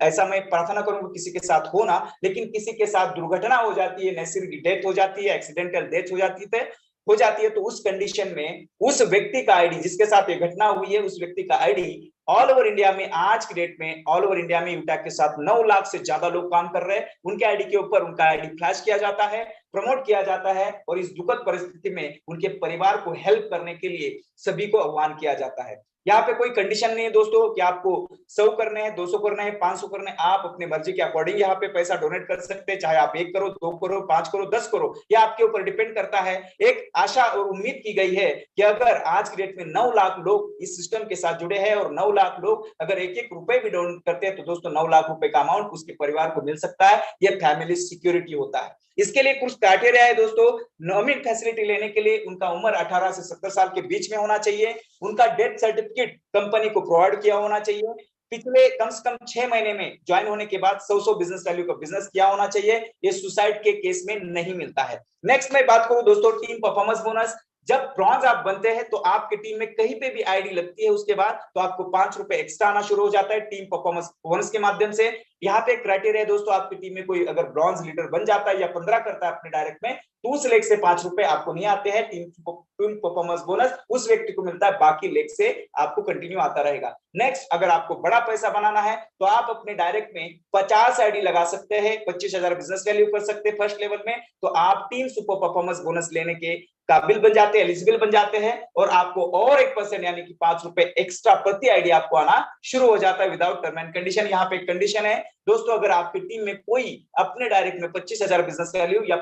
ऐसा मैं प्रार्थना करूंगा किसी के साथ हो ना, लेकिन किसी के साथ दुर्घटना हो जाती है, नैसर्गिक डेथ हो जाती है, एक्सीडेंटल डेथ हो जाती है, तो उस कंडीशन में उस व्यक्ति का आईडी, जिसके साथ ये घटना हुई है, उस व्यक्ति का आईडी ऑल ओवर इंडिया में, आज की डेट में ऑल ओवर इंडिया में यूटैग के साथ 9 लाख से ज्यादा लोग काम कर रहे हैं। उनके आईडी के ऊपर उनका आईडी फ्लैश किया जाता है, प्रमोट किया जाता है, और इस दुखद परिस्थिति में उनके परिवार को हेल्प करने के लिए सभी को आह्वान किया जाता है। यहाँ पे कोई कंडीशन नहीं है दोस्तों कि आपको 100 करने हैं, 200 करने हैं, 500 करने हैं। आप अपने मर्जी के अकॉर्डिंग यहाँ पे पैसा डोनेट कर सकते हैं, चाहे आप 1 करो, 2 करो, 5 करो, 10 करो, यह आपके ऊपर डिपेंड करता है। एक आशा और उम्मीद की गई है कि अगर आज की डेट में 9 लाख लोग इस सिस्टम के साथ जुड़े हैं और 9 लाख लोग अगर 1-1 रुपए भी डोनेट करते हैं, तो दोस्तों 9 लाख रुपए का अमाउंट उसके परिवार को मिल सकता है। यह फैमिली सिक्योरिटी होता है। इसके लिए कुछ क्राइटेरिया है दोस्तों। नॉमिनी फैसिलिटी लेने के लिए उनका उम्र 18 से 70 साल के बीच में होना चाहिए। उनका डेथ सर्टिफिकेट कंपनी को प्रोवाइड किया होना चाहिए। पिछले कम से कम 6 महीने में ज्वाइन होने के बाद 100 बिजनेस वैल्यू का बिजनेस किया होना चाहिए। ये सुसाइड के केस में नहीं मिलता है। नेक्स्ट मैं बात करूं दोस्तों टीम परफॉर्मेंस बोनस। जब ब्रॉन्ज आप बनते हैं तो आपकी टीम में कहीं पे भी आईडी लगती है, उसके बाद तो आपको 5 रुपए एक्स्ट्रा आना शुरू हो जाता है टीम परफॉर्मेंस बोनस के माध्यम से। यहाँ पे क्राइटेरिया है दोस्तों, आपकी टीम में कोई अगर ब्रॉन्ज लीडर बन जाता है या 15 करता है अपने डायरेक्ट में, तो उस लेग से 5 रुपए आपको नहीं आते हैं टीम परफॉर्मेंस बोनस, उस व्यक्ति को मिलता है, बाकी लेग से आपको कंटिन्यू आता रहेगा। नेक्स्ट, अगर आपको बड़ा पैसा बनाना है तो आप अपने डायरेक्ट में 50 आईडी लगा सकते हैं, 25,000 बिजनेस वैल्यू कर सकते हैं फर्स्ट लेवल में, तो आप टीम सुपर परफॉर्मेंस बोनस लेने के काबिल बन जाते हैं, एलिजिबल बन जाते हैं, और आपको और 1% यानी कि 5 रुपए एक्स्ट्रा प्रति आईडी आपको आना शुरू हो जाता है विदाउट टर्म एंड कंडीशन। यहाँ पे कंडीशन है दोस्तों, अगर आपकी टीम में कोई अपने डायरेक्ट में 25,000 बिजनेस वैल्यू या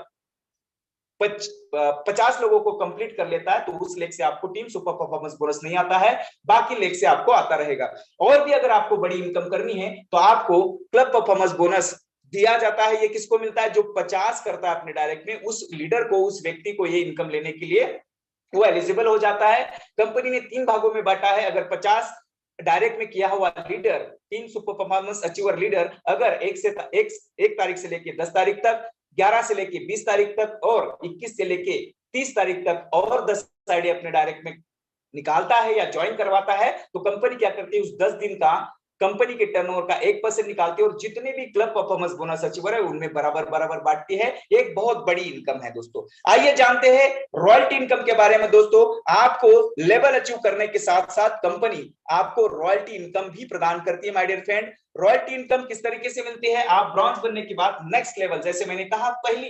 50 लोगों को कंप्लीट कर लेता है, तो उस लेग से आपको टीम सुपर परफॉर्मेंस बोनस नहीं आता है, बाकी लेग से आपको आता रहेगा। और भी अगर आपको बड़ी इनकम करनी है तो आपको क्लब परफॉर्मेंस बोनस दिया जाता है। ये किसको मिलता है, जो 50 करता है अपने डायरेक्ट में, उस लीडर को, उस व्यक्ति को ये इनकम लेने के लिए वो एलिजिबल हो जाता है। कंपनी ने 3 भागों में बांटा है। अगर 50 डायरेक्ट में किया हुआ leader, team super performance achiever leader, अगर 1 तारीख से लेके 10 तारीख तक, 11 से लेके 20 तारीख तक और 21 से लेके 30 तारीख तक और 10 आईडी अपने डायरेक्ट में निकालता है या ज्वाइन करवाता है, तो कंपनी क्या करती है, उस 10 दिन का कंपनी के टर्नओवर का 1% निकालती है और जितने भी क्लब परफॉर्मेंस बोनस अचीवर है उनमें बराबर बराबर बांटती है। एक बहुत बड़ी इनकम है दोस्तों। आइए जानते हैं रॉयल्टी इनकम के बारे में। दोस्तों आपको लेवल अचीव करने के साथ साथ कंपनी आपको रॉयल्टी इनकम भी प्रदान करती है my dear friend. Royalty income किस तरीके से मिलती है, आप ब्रॉन्ज बनने के बाद नेक्स्ट लेवल, जैसे मैंने कहा पहली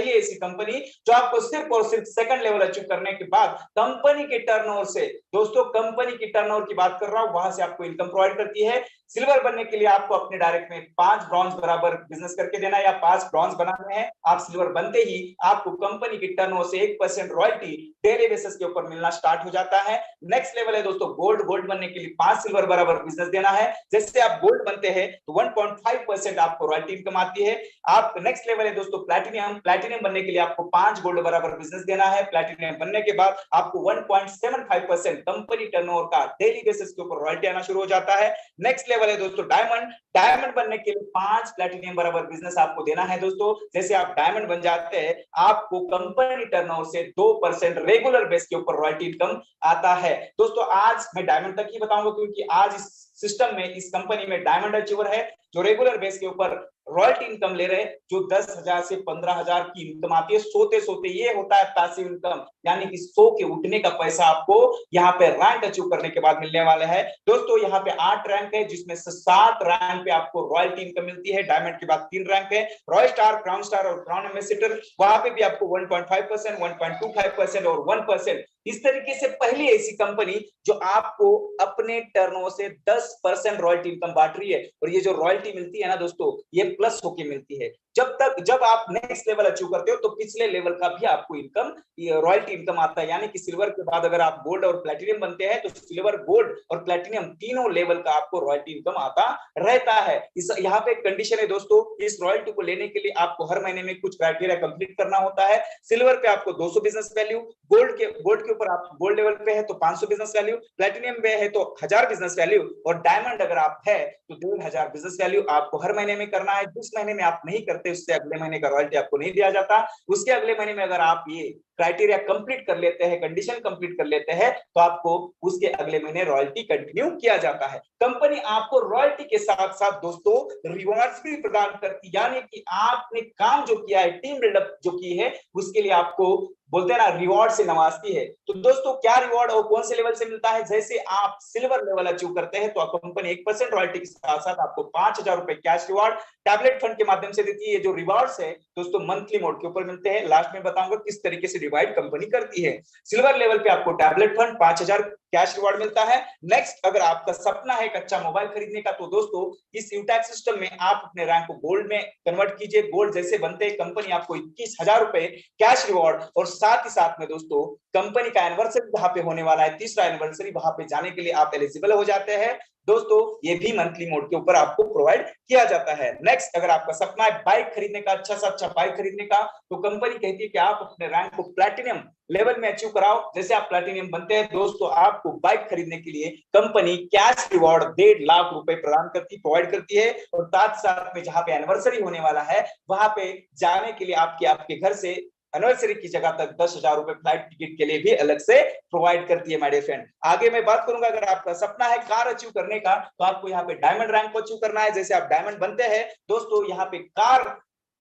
ऐसी कंपनी जो आपको सिर्फ और सिर्फ सेकंड लेवल अचीव करने के बाद कंपनी के टर्नओवर से, दोस्तों कंपनी की टर्नओवर की बात कर रहा हूं, वहां से आपको इनकम प्रोवाइड करती है। सिल्वर बनने के लिए आपको अपने डायरेक्ट में 5 ब्रॉन्ज बराबर बिजनेस करके देना है या 5 ब्रॉन्ज बनाने हैं। आप सिल्वर बनते ही आपको कंपनी की टर्नओवर से 1% रॉयल्टी डेली बेसिस के ऊपर मिलना स्टार्ट हो जाता है। नेक्स्ट लेवल है दोस्तों गोल्ड। गोल्ड बनने के लिए 5 सिल्वर बराबर बिजनेस देना है। जैसे आप गोल्ड बनते हैं तो 1.5% आपको रॉयल्टी इनकम आती है। आप नेक्स्ट लेवल है दोस्तों प्लैटिनम। प्लैटिनम बनने के लिए आपको 5 गोल्ड बराबर बिजनेस देना है। प्लैटिनम बनने के बाद आपको 1.75% कंपनी टर्नओवर का डेली बेसिस के ऊपर रॉयल्टी आना शुरू हो जाता है। नेक्स्ट लेवल है दोस्तों डायमंड। डायमंड बनने के लिए 5 प्लैटिनम बराबर बिजनेस आपको देना है दोस्तों। जैसे आप डायमंड बन जाते हैं आपको कंपनी टर्नओवर से 2% रेगुलर बेस के ऊपर रॉयल्टी इनकम आता है। दोस्तों आज मैं डायमंड तक ही बताऊंगा क्योंकि आज इस सिस्टम में इस कंपनी में डायमंड अचीवर है जो रेगुलर बेस के ऊपर रॉयल्टी इनकम ले रहे हैं जो 10,000 से 15,000 की इनकम आती है सोते सोते। ये होता है पैसिव इनकम, यानी कि सो के उठने का पैसा आपको यहाँ पे रैंक अचीव करने के बाद मिलने वाला है। दोस्तों यहाँ पे 8 रैंक है जिसमें से 7 रैंक पे आपको रॉयल्टी इनकम मिलती है। डायमंड के बाद 3 रैंक है, रॉयल स्टार, क्राउन स्टार और क्राउन एम्बेसडर। वहां पे भी आपको 1.5%, 1.25% और 1%। इस तरीके से पहली ऐसी कंपनी जो आपको अपने टर्नओवर से 10% रॉयल्टी इनकम बांट रही है। और ये जो रॉयल्टी मिलती है ना दोस्तों ये प्लस होके मिलती है। जब आप नेक्स्ट लेवल अचीव करते हो तो पिछले लेवल का भी आपको इनकम रॉयल्टी इनकम आता है। यानी कि सिल्वर के बाद अगर आप गोल्ड और प्लैटिनम बनते हैं तो सिल्वर, गोल्ड और प्लैटिनम तीनों लेवल का आपको रॉयल्टी इनकम आता रहता है। इस यहाँ पे कंडीशन है दोस्तों, इस रॉयल्टी को लेने के लिए आपको हर महीने में कुछ क्राइटेरिया कंप्लीट करना होता है। सिल्वर पे आपको 200 बिजनेस वैल्यू, गोल्ड के ऊपर आप गोल्ड लेवल पे है तो 500 बिजनेस वैल्यू, प्लैटिनम पे है तो 1000 बिजनेस वैल्यू और डायमंड अगर आप है तो 1500 बिजनेस वैल्यू आपको हर महीने में करना है। जिस महीने में आप नहीं करते उससे अगले महीने का रॉयल्टी आपको नहीं दिया जाता। उसके अगले महीने में अगर आप ये क्राइटेरिया कंप्लीट कर लेते हैं, कंडीशन कंप्लीट कर लेते हैं तो आपको उसके अगले महीने रॉयल्टी कंटिन्यू किया जाता है। कंपनी आपको रॉयल्टी के साथ साथ दोस्तों रिवॉर्ड्स भी प्रदान करती है, यानी कि आपने काम जो किया है, टीम बिल्डअप जो की है उसके लिए आपको बोलते हैं ना रिवॉर्ड से नवाजती है। तो दोस्तों क्या रिवॉर्ड और कौन से लेवल से मिलता है? जैसे आप सिल्वर लेवल अचीव करते हैं तो कंपनी 1% रॉयल्टी के साथ साथ आपको 5,000 रुपए कैश रिवॉर्ड टैबलेट फंड के माध्यम से देती है। जो रिवॉर्ड्स है दोस्तों मंथली मोड के ऊपर मिलते हैं। लास्ट में बताऊंगा किस तरीके से डिवाइड कंपनी करती है। सिल्वर लेवल पे आपको टैबलेट फंड 5,000 कैश रिवॉर्ड मिलता है। नेक्स्ट अगर आपका सपना है कच्चा मोबाइल खरीदने का तो दोस्तों इस यूटैक्स सिस्टम में आप अपने रैंक को गोल्ड में कन्वर्ट कीजिए। गोल्ड जैसे बनते हैं कंपनी आपको 21,000 रुपए कैश रिवॉर्ड और साथ ही साथ में दोस्तों कंपनी का एनिवर्सरी वहां पे होने वाला है, 3रा एनिवर्सरी, वहां पे जाने के लिए आप एलिजिबल हो जाते हैं। दोस्तों ये भी मंथली मोड के ऊपर आपको प्रोवाइड किया जाता है। नेक्स्ट अगर आपका सपना है बाइक खरीदने का, अच्छा बाइक खरीदने का, तो कंपनी कहती है कि आप अपने रैंक को प्लैटिनम लेवल में अचीव कराओ। जैसे आप प्लैटिनम बनते हैं दोस्तों आपको बाइक खरीदने के लिए कंपनी कैश रिवॉर्ड 1.5 लाख रुपए प्रदान करती, प्रोवाइड करती है। और साथ साथ में जहां पे एनिवर्सरी होने वाला है वहां पे जाने के लिए आपके घर से एनिवर्सरी की जगह तक 10,000 रुपए फ्लाइट टिकट के लिए भी अलग से प्रोवाइड करती है माय डियर फ्रेंड। आगे मैं बात करूंगा अगर आपका सपना है कार अचीव करने का तो आपको यहाँ पे डायमंड रैंक को अचीव करना है। जैसे आप डायमंड बनते हैं दोस्तों यहाँ पे कार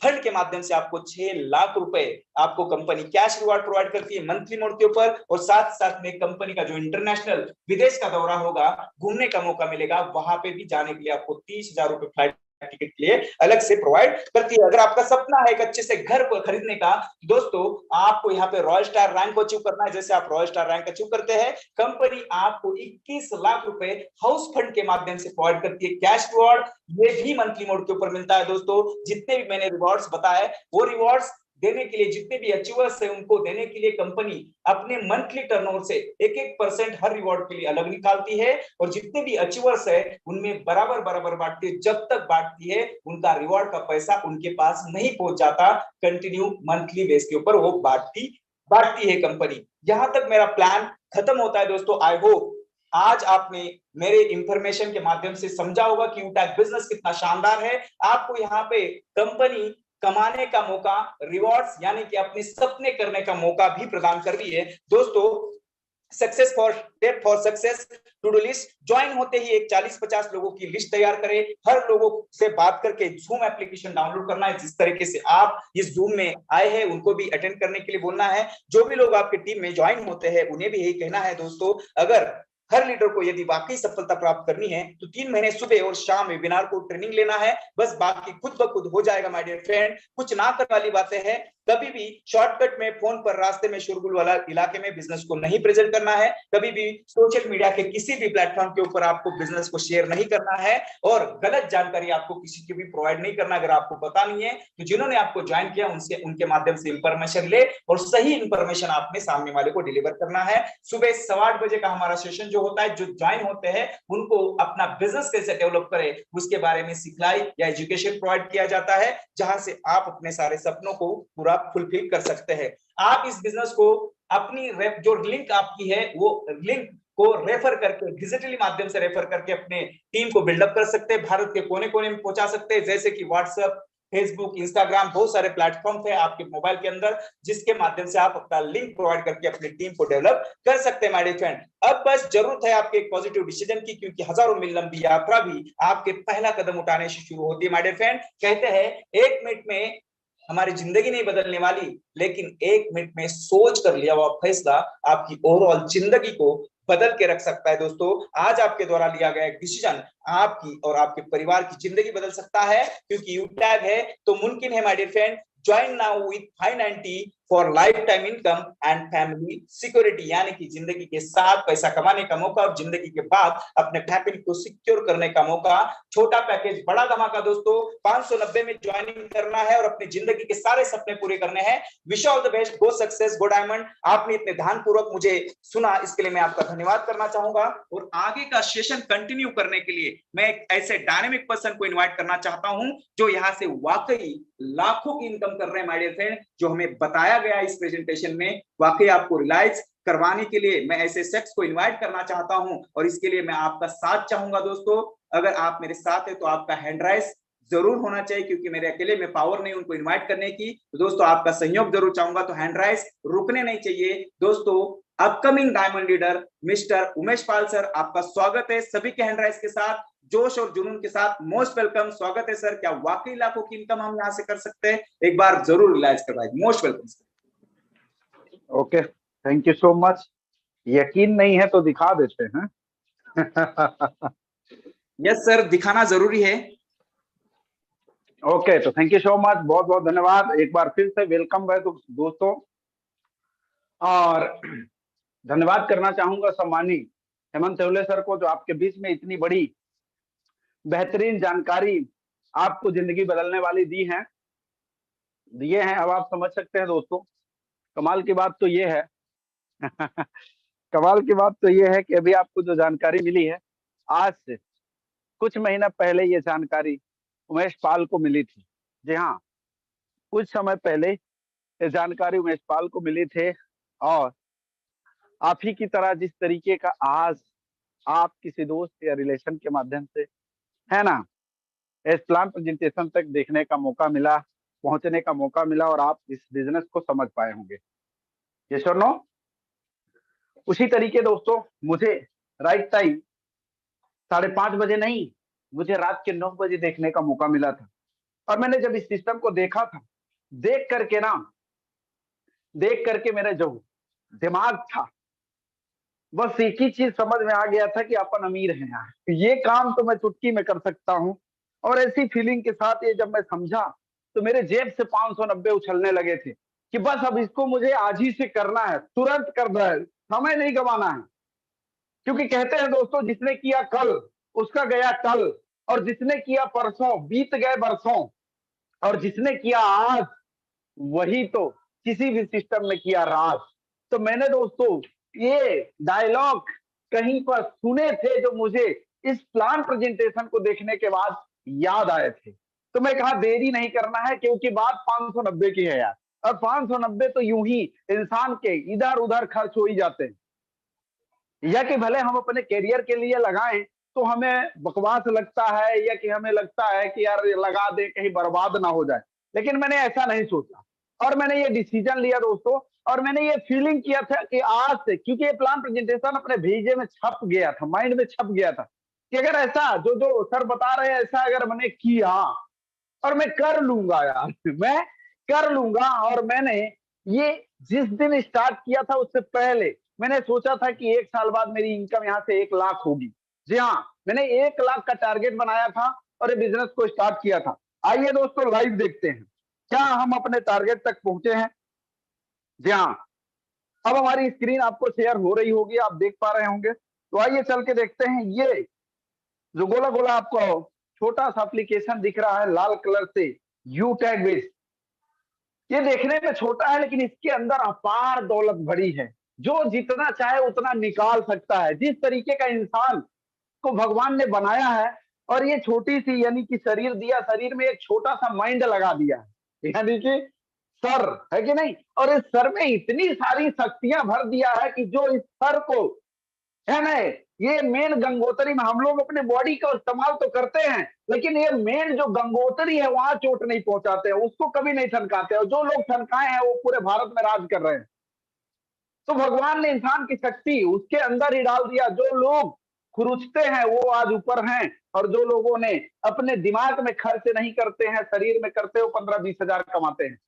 फंड के माध्यम से आपको 6 लाख रुपए आपको कंपनी कैश रिवॉर्ड प्रोवाइड करती है मंथली मोड के ऊपर। और साथ साथ में कंपनी का जो इंटरनेशनल विदेश का दौरा होगा, घूमने का मौका मिलेगा, वहां पे भी जाने के लिए आपको 30,000 रुपए फ्लाइट टिकट के लिए अलग से प्रोवाइड करती है। अगर आपका सपना है एक अच्छे से घर को खरीदने का दोस्तों आपको यहाँ पे रॉयल स्टार रैंक को अचीव करना है। जैसे आप रॉयल स्टार रैंक अचीव करते हैं कंपनी आपको 21 लाख रुपए हाउस फंड के माध्यम से प्रोवाइड करती है कैश रिवॉर्ड। ये भी मंथली मोड के ऊपर मिलता है दोस्तों। जितने भी मैंने रिवॉर्ड्स बताए वो रिवॉर्ड्स देने के लिए, जितने भी अचीवर्स है उनको देने के लिए कंपनी अपने मंथली टर्नओवर से 1% हर रिवॉर्ड के लिए अलग निकालती है। और जितने भी अचीवर्स है उनमें बराबर बांटती है। जब तक बांटती है उनका रिवॉर्ड का पैसा उनके पास नहीं पहुंच जाता, कंटिन्यू मंथली बेस के ऊपर वो बांटती है कंपनी। यहां तक मेरा प्लान खत्म होता है दोस्तों। आई होप आज आपने मेरे इंफॉर्मेशन के माध्यम से समझा होगा कि यूटैक बिजनेस कितना शानदार है। आपको यहाँ पे कंपनी कमाने का मौका, रिवॉर्ड्स यानी कि अपने सपने करने का मौका भी प्रदान कर रही है दोस्तों। Success for step for success to do list join होते ही एक 40-50 लोगों की लिस्ट तैयार करें। हर लोगों से बात करके जूम एप्लीकेशन डाउनलोड करना है। जिस तरीके से आप इस जूम में आए हैं उनको भी अटेंड करने के लिए बोलना है। जो भी लोग आपके टीम में ज्वाइन होते हैं उन्हें भी यही कहना है दोस्तों, अगर हर लीडर को यदि वाकई सफलता प्राप्त करनी है तो 3 महीने सुबह और शाम वेबिनार को ट्रेनिंग लेना है। बस बाकी खुद ब खुद हो जाएगा माय डियर फ्रेंड। कुछ ना करने वाली बातें हैं। कभी भी शॉर्टकट में फोन पर रास्ते में शोरगुल वाला इलाके में बिजनेस को नहीं प्रेजेंट करना है, कभी भी सोशल मीडिया के किसी भी प्लेटफॉर्म के ऊपर आपको बिजनेस को शेयर नहीं करना है और गलत जानकारी आपको किसी की भी प्रोवाइड नहीं करना। अगर आपको पता नहीं है तो जिन्होंने आपको ज्वाइन किया उनसे उनके माध्यम से इंफॉर्मेशन ले और सही इंफॉर्मेशन आपने सामने वाले को डिलीवर करना है। सुबह 8:15 बजे का हमारा सेशन जो होता है, जो ज्वाइन होते हैं उनको अपना बिजनेस कैसे डेवलप करे उसके बारे में सिखलाई या एजुकेशन प्रोवाइड किया जाता है, जहां से आप अपने सारे सपनों को पूरा फुलफिल कर सकते हैं। आप इस बिजनेस को अपनी जो लिंक आपकी है वो लिंक को रेफर करके, डिजिटली माध्यम से रेफर करके अपने टीम को बिल्डअप कर सकते हैं, भारत के कोने कोने में पहुंचा सकते हैं, जैसे कि व्हाट्सएप, फेसबुक, इंस्टाग्राम, बहुत सारे प्लेटफॉर्म है आपके मोबाइल के अंदर, जिसके माध्यम से आप अपना लिंक प्रोवाइड करके अपनी टीम को डेवलप कर सकते हैं माय डियर फ्रेंड। अब बस जरूरत है आपके एक पॉजिटिव डिसीजन की, क्योंकि हजारों मील लंबी यात्रा भी आपके पहला कदम उठाने से शुरू होती है माय डियर फ्रेंड। कहते हैं 1 मिनट में हमारी जिंदगी नहीं बदलने वाली, लेकिन 1 मिनट में सोच कर लिया हुआ फैसला आपकी ओवरऑल जिंदगी को बदल के रख सकता है। दोस्तों, आज आपके द्वारा लिया गया एक डिसीजन आपकी और आपके परिवार की जिंदगी बदल सकता है, क्योंकि यू टैग है तो मुमकिन है my dear friend. Join now with 590 for life time income and family security, यानी कि जिंदगी के साथ पैसा कमाने का मौका और जिंदगी के बाद अपने फैमिली को सिक्योर करने का मौका। छोटा पैकेज, बड़ा धमाका दोस्तों, 590 में ज्वाइनिंग करना है और अपनी जिंदगी के सारे सपने पूरे करने हैं। Wish all the best, go success, go diamond. आपने इतने ध्यानपूर्वक मुझे सुना, इसके लिए मैं आपका धन्यवाद करना चाहूंगा। और आगे का सेशन कंटिन्यू करने के लिए मैं एक ऐसे डायनेमिक पर्सन को इन्वाइट करना चाहता हूं जो यहां से वाकई लाखों की इनकम कर रहे हैं माय डियर फ्रेंड। जो हमें बताया गया इस प्रेजेंटेशन में, वाकई आपको रियलाइज करवाने के लिए मैं ऐसे शख्स को इनवाइट करना चाहता हूं और इसके लिए मैं आपका साथ चाहूंगा। दोस्तों, अगर आप मेरे साथ है तो आपका हैंड राइज जरूर होना चाहिए, क्योंकि मेरे अकेले में पावर नहीं उनको इनवाइट करने की। तो दोस्तों, आपका सहयोग जरूर चाहूंगा, तो हैंड राइज रुकने नहीं चाहिए। दोस्तों, upcoming diamond leader mister Umesh Pal sir, आपका स्वागत है सभी के हैंड राइज के साथ, जोश और जुनून के साथ। मोस्ट वेलकम, स्वागत है सर। क्या वाकई लाखों की इनकम हम यहाँ से कर सकते हैं? एक बार जरूर रियलाइज करवाइए। Most welcome sir.
Okay, thank you so much. यकीन नहीं है तो दिखा देते हैं।
यस सर, दिखाना जरूरी है।
ओके, तो थैंक यू सो मच, बहुत बहुत धन्यवाद। एक बार फिर से वेलकम है दोस्तों, और धन्यवाद करना चाहूंगा सम्मानित हेमंत सेवले सर को, जो आपके बीच में इतनी बड़ी बेहतरीन जानकारी आपको जिंदगी बदलने वाली दिए हैं। अब आप समझ सकते हैं दोस्तों, कमाल की बात तो ये है कमाल की बात तो ये है कि अभी आपको जो जानकारी मिली है, आज से कुछ महीना पहले ये जानकारी उमेश पाल को मिली थी। जी हाँ, कुछ समय पहले ये जानकारी उमेश पाल को मिली थी, और आप ही की तरह जिस तरीके का आज आप किसी दोस्त या रिलेशन के माध्यम से, है ना, इस प्लान प्रेजेंटेशन तक देखने का मौका मिला, पहुंचने का मौका मिला, और आप इस बिजनेस को समझ पाए होंगे। यस और नो? उसी तरीके दोस्तों, मुझे राइट टाइम 5:30 बजे नहीं, मुझे रात के 9 बजे देखने का मौका मिला था। और मैंने जब इस सिस्टम को देखा था, देख करके मेरा जो दिमाग था, बस एक ही चीज समझ में आ गया था कि अपन अमीर हैं यार, ये काम तो मैं चुटकी में कर सकता हूँ। और ऐसी फीलिंग के साथ ये जब मैं समझा, तो मेरे जेब से 590 उछलने लगे थे कि बस अब इसको मुझे आज ही से करना है, तुरंत करना है, समय नहीं गंवाना है। क्योंकि कहते हैं दोस्तों, जिसने किया कल उसका गया कल, और जिसने किया परसों बीत गए बरसों, और जिसने किया आज वही तो किसी भी सिस्टम में किया राज। तो मैंने दोस्तों ये डायलॉग कहीं पर सुने थे, जो मुझे इस प्लान प्रेजेंटेशन को देखने के बाद याद आए थे। तो मैं कहा देरी नहीं करना है, क्योंकि बात 590 की है यार, और 590 तो यूं ही इंसान के इधर उधर खर्च हो ही जाते हैं। या कि भले हम अपने करियर के लिए लगाएं तो हमें बकवास लगता है, या कि हमें लगता है कि यार लगा दे कहीं बर्बाद ना हो जाए, लेकिन मैंने ऐसा नहीं सोचा, और मैंने ये डिसीजन लिया दोस्तों, और मैंने ये फीलिंग किया था कि आज से, क्योंकि ये प्लान प्रेजेंटेशन अपने भेजे में छप गया था, माइंड में छप गया था कि अगर ऐसा जो सर बता रहे हैं ऐसा अगर मैंने किया, और मैं कर लूंगा यार, मैं कर लूंगा। और मैंने ये जिस दिन स्टार्ट किया था, उससे पहले मैंने सोचा था कि 1 साल बाद मेरी इनकम यहाँ से 1 लाख होगी। जी हाँ, मैंने 1 लाख का टारगेट बनाया था और ये बिजनेस को स्टार्ट किया था। आइए दोस्तों लाइव देखते हैं। क्या हम अपने टारगेट तक पहुंचे हैं? जी हाँ। अब हमारी स्क्रीन आपको शेयर हो रही होगी, आप देख पा रहे होंगे। तो आइए चल के देखते हैं। ये जो गोला गोला आपको छोटा सा एप्लीकेशन दिख रहा है लाल कलर से, यू टैग बेस्ड, ये देखने में छोटा है लेकिन इसके अंदर अपार दौलत भरी है। जो जितना चाहे उतना निकाल सकता है। जिस तरीके का इंसान को भगवान ने बनाया है, और ये छोटी सी यानी कि शरीर दिया, शरीर में एक छोटा सा माइंड लगा दिया है, यानी कि सर, है कि नहीं? और इस सर में इतनी सारी शक्तियां भर दिया है कि जो इस सर को, है ना, ये मेन गंगोत्री में हम लोग अपने बॉडी का इस्तेमाल तो करते हैं, लेकिन ये मेन जो गंगोत्री है वहां चोट नहीं पहुंचाते हैं, उसको कभी नहीं ठनकाते, और जो लोग ठनकाए हैं वो पूरे भारत में राज कर रहे हैं। तो भगवान ने इंसान की शक्ति उसके अंदर ही डाल दिया। जो लोग खुरुचते हैं वो आज ऊपर हैं, और जो लोगों ने अपने दिमाग में खर्च नहीं करते हैं, शरीर में करते हो 15-20 हजार कमाते हैं।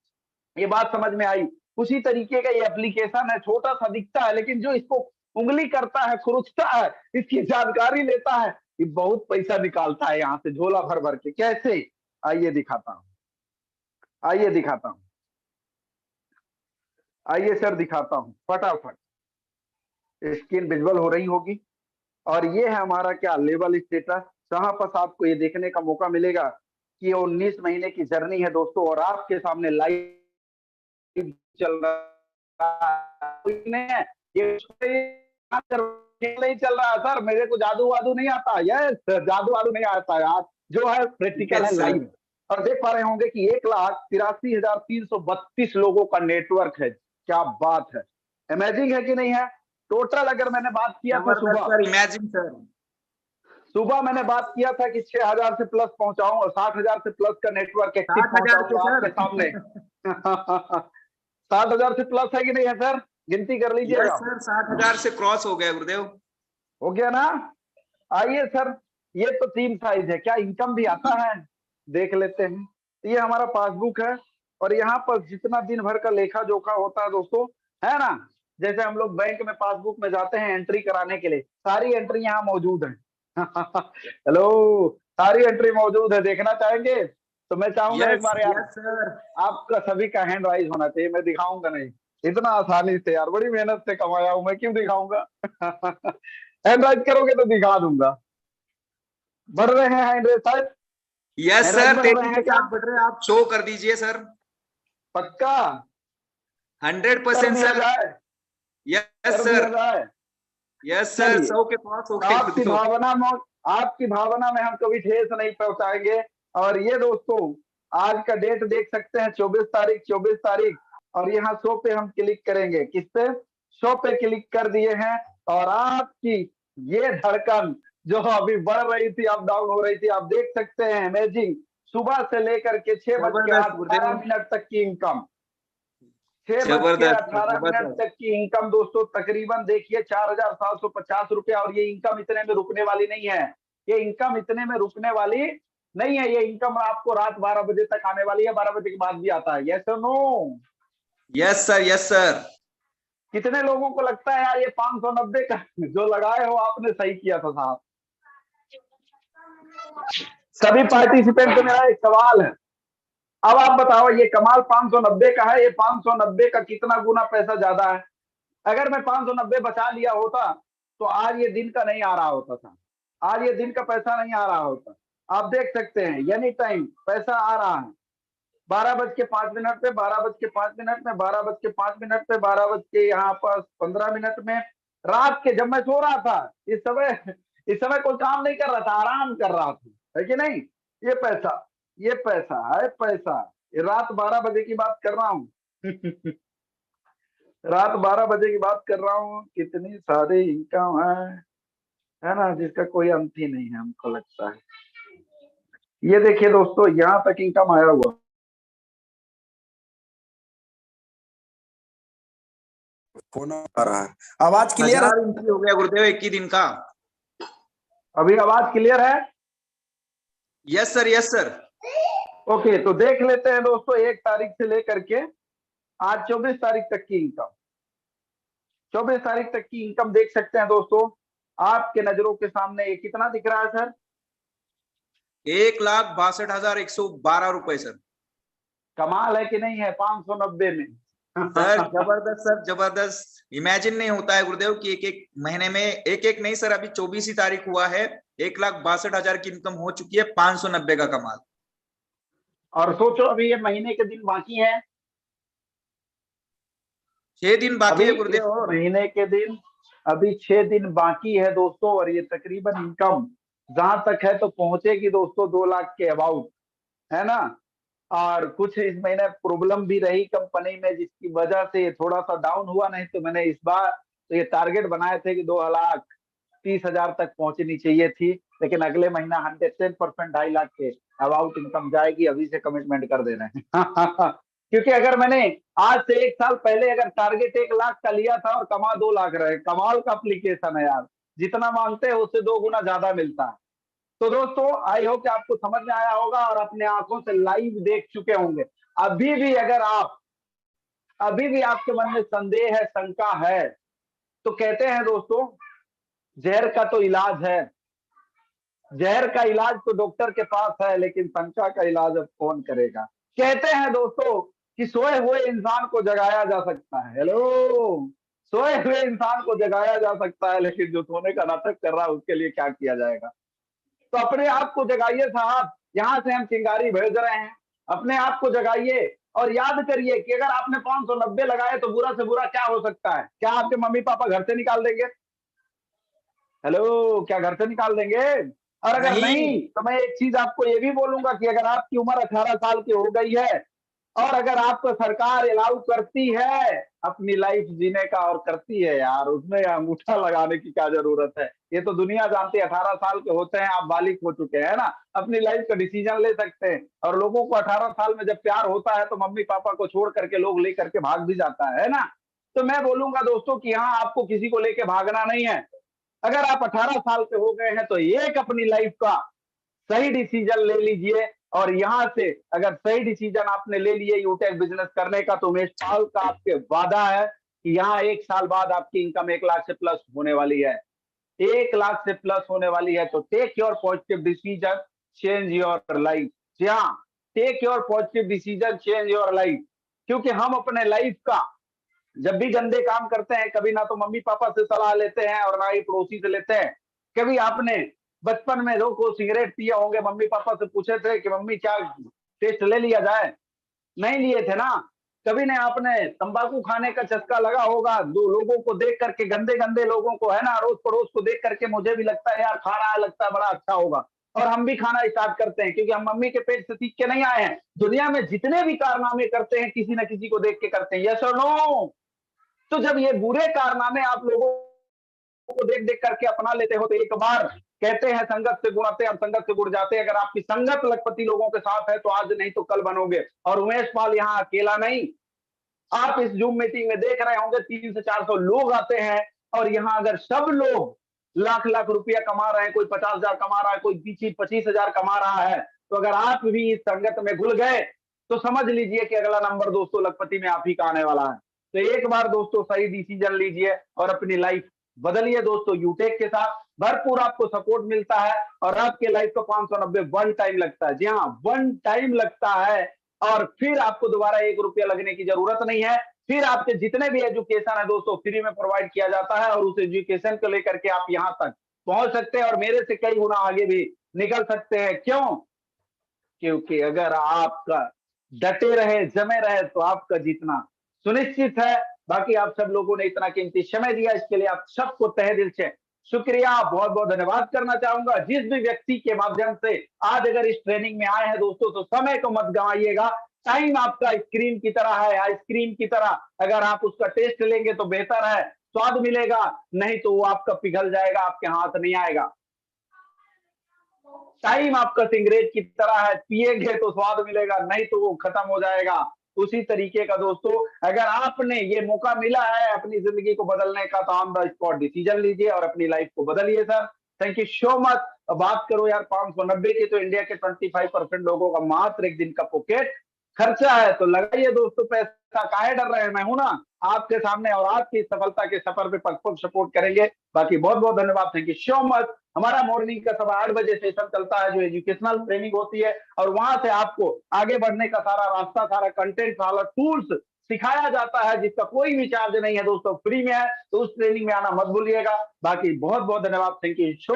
ये बात समझ में आई? उसी तरीके का ये एप्लीकेशन है, छोटा सा दिखता है, लेकिन जो इसको उंगली करता है, खुरुचता है, इसकी जानकारी लेता है, ये बहुत पैसा निकालता है यहाँ से झोला भर भर के। कैसे? आइए दिखाता हूँ, आइए दिखाता हूँ, आइए सर दिखाता हूँ फटाफट। स्क्रीन विजुअल हो रही होगी। और ये है हमारा क्या लेवल स्टेटस, जहां पर आपको ये देखने का मौका मिलेगा कि ये 19 महीने की जर्नी है दोस्तों, और आपके सामने लाइव चल रहा है। ये नहीं चल रहा सर, मेरे को जादू वादू नहीं आता। यस, जादू वादू नहीं आता यार, जो है प्रैक्टिकल है, लाइव। और देख पा रहे होंगे कि 1,83,332 लोगों का नेटवर्क है। क्या बात है, अमेजिंग है कि नहीं है? टोटल अगर मैंने बात किया था सुबह,
इमेजिन सर,
सुबह मैंने बात किया था कि 6,000 से प्लस पहुंचाऊं और 60,000 से प्लस का नेटवर्क एक्टिव पहुंचाऊंगा आपके सामने। 60,000 से प्लस है कि नहीं है सर? गिनती कर लीजिएगा।
सर 60,000 से क्रॉस हो गया गुरुदेव।
हो गया ना? आइए सर, ये तो टीम साइज है, क्या इनकम भी आता है? देख लेते हैं। ये हमारा पासबुक है, और यहाँ पर जितना दिन भर का लेखा जोखा होता है दोस्तों, है ना, जैसे हम लोग बैंक में पासबुक में जाते हैं एंट्री कराने के लिए, सारी एंट्री यहाँ मौजूद है। हेलो, सारी एंट्री मौजूद है, देखना चाहेंगे? तो मैं चाहूंगा एक बार यार
सर,
आपका सभी का हैंड राइज होना चाहिए। मैं दिखाऊंगा नहीं इतना आसानी से यार, बड़ी मेहनत से कमाया हूं मैं, क्यों दिखाऊंगा? हैंड राइज करोगे तो दिखा दूंगा। बढ़ रहे हैं hand raise sir?
Yes sir, तेजी के साथ बढ़ रहे हैं, आप शो कर दीजिए सर।
पक्का?
100% sir. Yes sir, yes sir, 100 के पास हो गए।
आपकी भावना में हम कभी ठेस नहीं पहुंचाएंगे। और ये दोस्तों आज का डेट देख सकते हैं, 24 तारीख, और यहाँ शो पे हम क्लिक करेंगे। किस पे? शो पे क्लिक कर दिए हैं, और आपकी ये धड़कन जो अभी बढ़ रही थी, अप डाउन हो रही थी, आप देख सकते हैं। अमेजिंग, सुबह से लेकर के 6:18 तक की इनकम, 6:18 तक की इनकम दोस्तों, तकरीबन देखिए 4,750 रुपया। और ये इनकम इतने में रुकने वाली नहीं है, ये इनकम इतने में रुकने वाली नहीं है। ये इनकम आपको रात 12 बजे तक आने वाली है, 12 बजे के बाद भी आता है। यस और no?
Yes sir, yes sir.
कितने लोगों को लगता है यार ये 590 का जो लगाए हो आपने सही किया था साहब? सभी पार्टिसिपेंट से मेरा एक सवाल है, अब आप बताओ, ये कमाल 590 का है, ये 590 का कितना गुना पैसा ज्यादा है? अगर मैं 590 बचा लिया होता तो आज ये दिन का नहीं आ रहा होता था, आज ये दिन का पैसा नहीं आ रहा होता। आप देख सकते हैं एनी टाइम पैसा आ रहा है। 12:05 पे, 12:05 में, 12:05 पे, 12 यहाँ पर 15 में, रात के, जब मैं सो रहा था, इस समय कोई काम नहीं कर रहा था, आराम कर रहा था, है कि नहीं? ये पैसा है पैसा। ये रात 12 बजे की बात कर रहा हूँ। रात 12 बजे की बात कर रहा हूँ। कितनी सारी इनकम है ना, जिसका कोई अंत ही नहीं है हमको लगता है। ये देखिए दोस्तों, यहाँ तक इनकम आया हुआ,
फोन आ रहा है। आवाज क्लियर है?
हो गया गुरुदेव एक ही दिन का।
अभी आवाज क्लियर है?
Yes sir, yes sir.
Okay, तो देख लेते हैं दोस्तों 1 तारीख से लेकर के आज 24 तारीख तक की इनकम। 24 तारीख तक की इनकम देख सकते हैं दोस्तों, आपके नजरों के सामने। ये कितना दिख रहा है सर?
1,62,112 रुपए सर।
कमाल है कि नहीं है 590 में।
सर जबरदस्त सर, जबरदस्त। इमेजिन नहीं होता है गुरुदेव कि एक एक महीने में, एक एक नहीं सर, अभी 24 तारीख हुआ है, 1,62,000 की इनकम हो चुकी है, 590 का कमाल।
और सोचो अभी ये महीने के दिन बाकी हैं,
6 दिन बाकी
अभी
है
इस
गुरुदेव। और
महीने के दिन अभी 6 दिन बाकी है दोस्तों, और ये तकरीबन इनकम जहां तक है तो पहुंचेगी दोस्तों 2 लाख के अबाउट, है ना। और कुछ इस महीने प्रॉब्लम भी रही कंपनी में, जिसकी वजह से ये थोड़ा सा डाउन हुआ, नहीं तो मैंने इस बार तो ये टारगेट बनाए थे कि 2,30,000 तक पहुंचनी चाहिए थी, लेकिन अगले महीना 110% 2.5 लाख के अबाउट इनकम जाएगी, अभी से कमिटमेंट कर दे रहे हैं। क्योंकि अगर मैंने आज से 1 साल पहले अगर टारगेट 1 लाख का लिया था और कमा 2 लाख रहे, कमाल का एप्लीकेशन है यार, जितना मांगते हैं उससे 2 गुना ज्यादा मिलता है। तो दोस्तों आई होप कि आपको समझ में आया होगा और अपने आंखों से लाइव देख चुके होंगे। अभी भी अगर आप, अभी भी आपके मन में संदेह है, शंका है, तो कहते हैं दोस्तों जहर का तो इलाज है, जहर का इलाज तो डॉक्टर के पास है, लेकिन शंका का इलाज अब कौन करेगा। कहते हैं दोस्तों कि सोए हुए इंसान को जगाया जा सकता है, हेलो, सोए हुए इंसान को जगाया जा सकता है, लेकिन जो सोने का नाटक कर रहा है उसके लिए क्या किया जाएगा। तो अपने आप को जगाइए साहब, यहां से हम चिंगारी भेज रहे हैं, अपने आप को जगाइए और याद करिए कि अगर आपने 590 लगाए तो बुरा से बुरा क्या हो सकता है। क्या आपके मम्मी पापा घर से निकाल देंगे? हेलो, क्या घर से निकाल देंगे? और अगर नहीं तो मैं एक चीज आपको ये भी बोलूंगा कि अगर आपकी उम्र 18 साल की हो गई है और अगर आपको सरकार अलाउ करती है अपनी लाइफ जीने का, और करती है यार, उसमें अंगूठा लगाने की क्या जरूरत है। ये तो दुनिया जानती है, 18 साल के होते हैं आप बालिग हो चुके हैं ना, अपनी लाइफ का डिसीजन ले सकते हैं। और लोगों को 18 साल में जब प्यार होता है तो मम्मी पापा को छोड़ करके लोग लेकर के भाग भी जाता है ना। तो मैं बोलूंगा दोस्तों कि यहाँ आपको किसी को लेके भागना नहीं है। अगर आप 18 साल के हो गए हैं तो एक अपनी लाइफ का सही डिसीजन ले लीजिए, और यहां से अगर सही डिसीजन आपने ले लिए यूटेक बिजनेस करने का, तो उमेश पाल का आपके वादा है कि यहाँ 1 साल बाद आपकी इनकम 1 लाख से प्लस होने वाली है, 1 लाख से प्लस होने वाली है। तो take your positive decision, change your life. जी हाँ, take your positive decision, change your life. क्योंकि हम अपने लाइफ का जब भी गंदे काम करते हैं, कभी ना तो मम्मी पापा से सलाह लेते हैं और ना ही पड़ोसी से लेते हैं। कभी आपने बचपन में लोग को सिगरेट पिए होंगे, मम्मी पापा से पूछे थे कि मम्मी क्या टेस्ट ले लिया जाए? नहीं लिए थे ना। कभी ने आपने तंबाकू खाने का चस्का लगा होगा, दो लोगों को देख करके, गंदे गंदे लोगों को, है ना, अड़ोस पड़ोस को देख करके मुझे भी लगता है यार खा रहा है, लगता है बड़ा अच्छा होगा, और हम भी खाना स्टार्ट करते हैं, क्योंकि हम मम्मी के पेट से सीख के नहीं आए हैं। दुनिया में जितने भी कारनामे करते हैं किसी न किसी को देख के करते हैं, यस और नो। तो जब ये बुरे कारनामे आप लोगों को देख देख करके अपना लेते हो, तो एक बार कहते हैं संगत से गुण आते हैं और संगत से गुण जाते हैं। अगर आपकी संगत लखपति लोगों के साथ है तो आज नहीं तो कल बनोगे। और उमेश पाल यहाँ अकेला नहीं, आप इस जूम मीटिंग में देख रहे होंगे 300 से 400 लोग आते हैं, और यहाँ अगर सब लोग लाख लाख रुपया कमा रहे हैं, कोई 50,000 कमा रहा है, कोई 25,000 कमा रहा है, तो अगर आप भी इस संगत में घुल गए तो समझ लीजिए कि अगला नंबर दोस्तों लखपति में आप ही का आने वाला है। तो एक बार दोस्तों सही डिसीजन लीजिए और अपनी लाइफ बदलिए दोस्तों। यूटेक के साथ भरपूर आपको सपोर्ट मिलता है, और आपके लाइफ को 590 वन टाइम लगता है। जी हाँ, वन टाइम लगता है, और फिर आपको दोबारा 1 रुपया लगने की जरूरत नहीं है। फिर आपके जितने भी एजुकेशन है दोस्तों फ्री में प्रोवाइड किया जाता है, और उस एजुकेशन को लेकर के आप यहाँ तक पहुंच सकते हैं और मेरे से कई गुना आगे भी निकल सकते हैं। क्यों? क्योंकि अगर आपका डटे रहे, जमे रहे, तो आपका जीतना सुनिश्चित है। बाकी आप सब लोगों ने इतना कीमती समय दिया, इसके लिए आप सबको तहे दिल से शुक्रिया, बहुत बहुत धन्यवाद करना चाहूंगा। जिस भी व्यक्ति के माध्यम से आज अगर इस ट्रेनिंग में आए हैं दोस्तों, तो समय को मत गंवाइएगा। टाइम आपका स्क्रीन की तरह है, आइसक्रीम की तरह, अगर आप उसका टेस्ट लेंगे तो बेहतर है, स्वाद मिलेगा, नहीं तो वो आपका पिघल जाएगा, आपके हाथ नहीं आएगा। टाइम आपका सिगरेट की तरह है, पिएंगे तो स्वाद मिलेगा, नहीं तो वो खत्म हो जाएगा। उसी तरीके का दोस्तों अगर आपने ये मौका मिला है अपनी जिंदगी को बदलने का, तो ऑन द स्पॉट डिसीजन लीजिए और अपनी लाइफ को बदलिए sir. Thank you so much. बात करो यार 590 की, तो इंडिया के 25% लोगों का मात्र एक दिन का पॉकेट खर्चा है तो लगाइए दोस्तों पैसा, काहे डर रहे हैं, मैं हूं ना आपके सामने और आपकी सफलता के सफर पे पग सपोर्ट करेंगे। बाकी बहुत बहुत धन्यवाद, थैंक यू सो मच। हमारा मॉर्निंग का 8:15 सेशन चलता है जो एजुकेशनल ट्रेनिंग होती है, और वहां से आपको आगे बढ़ने का सारा रास्ता, सारा कंटेंट, सारा टूल्स सिखाया जाता है, जिसका कोई भी चार्ज नहीं है दोस्तों, फ्री में है। तो उस ट्रेनिंग में आना मत भूलिएगा। बाकी बहुत बहुत धन्यवाद, थैंक यू सो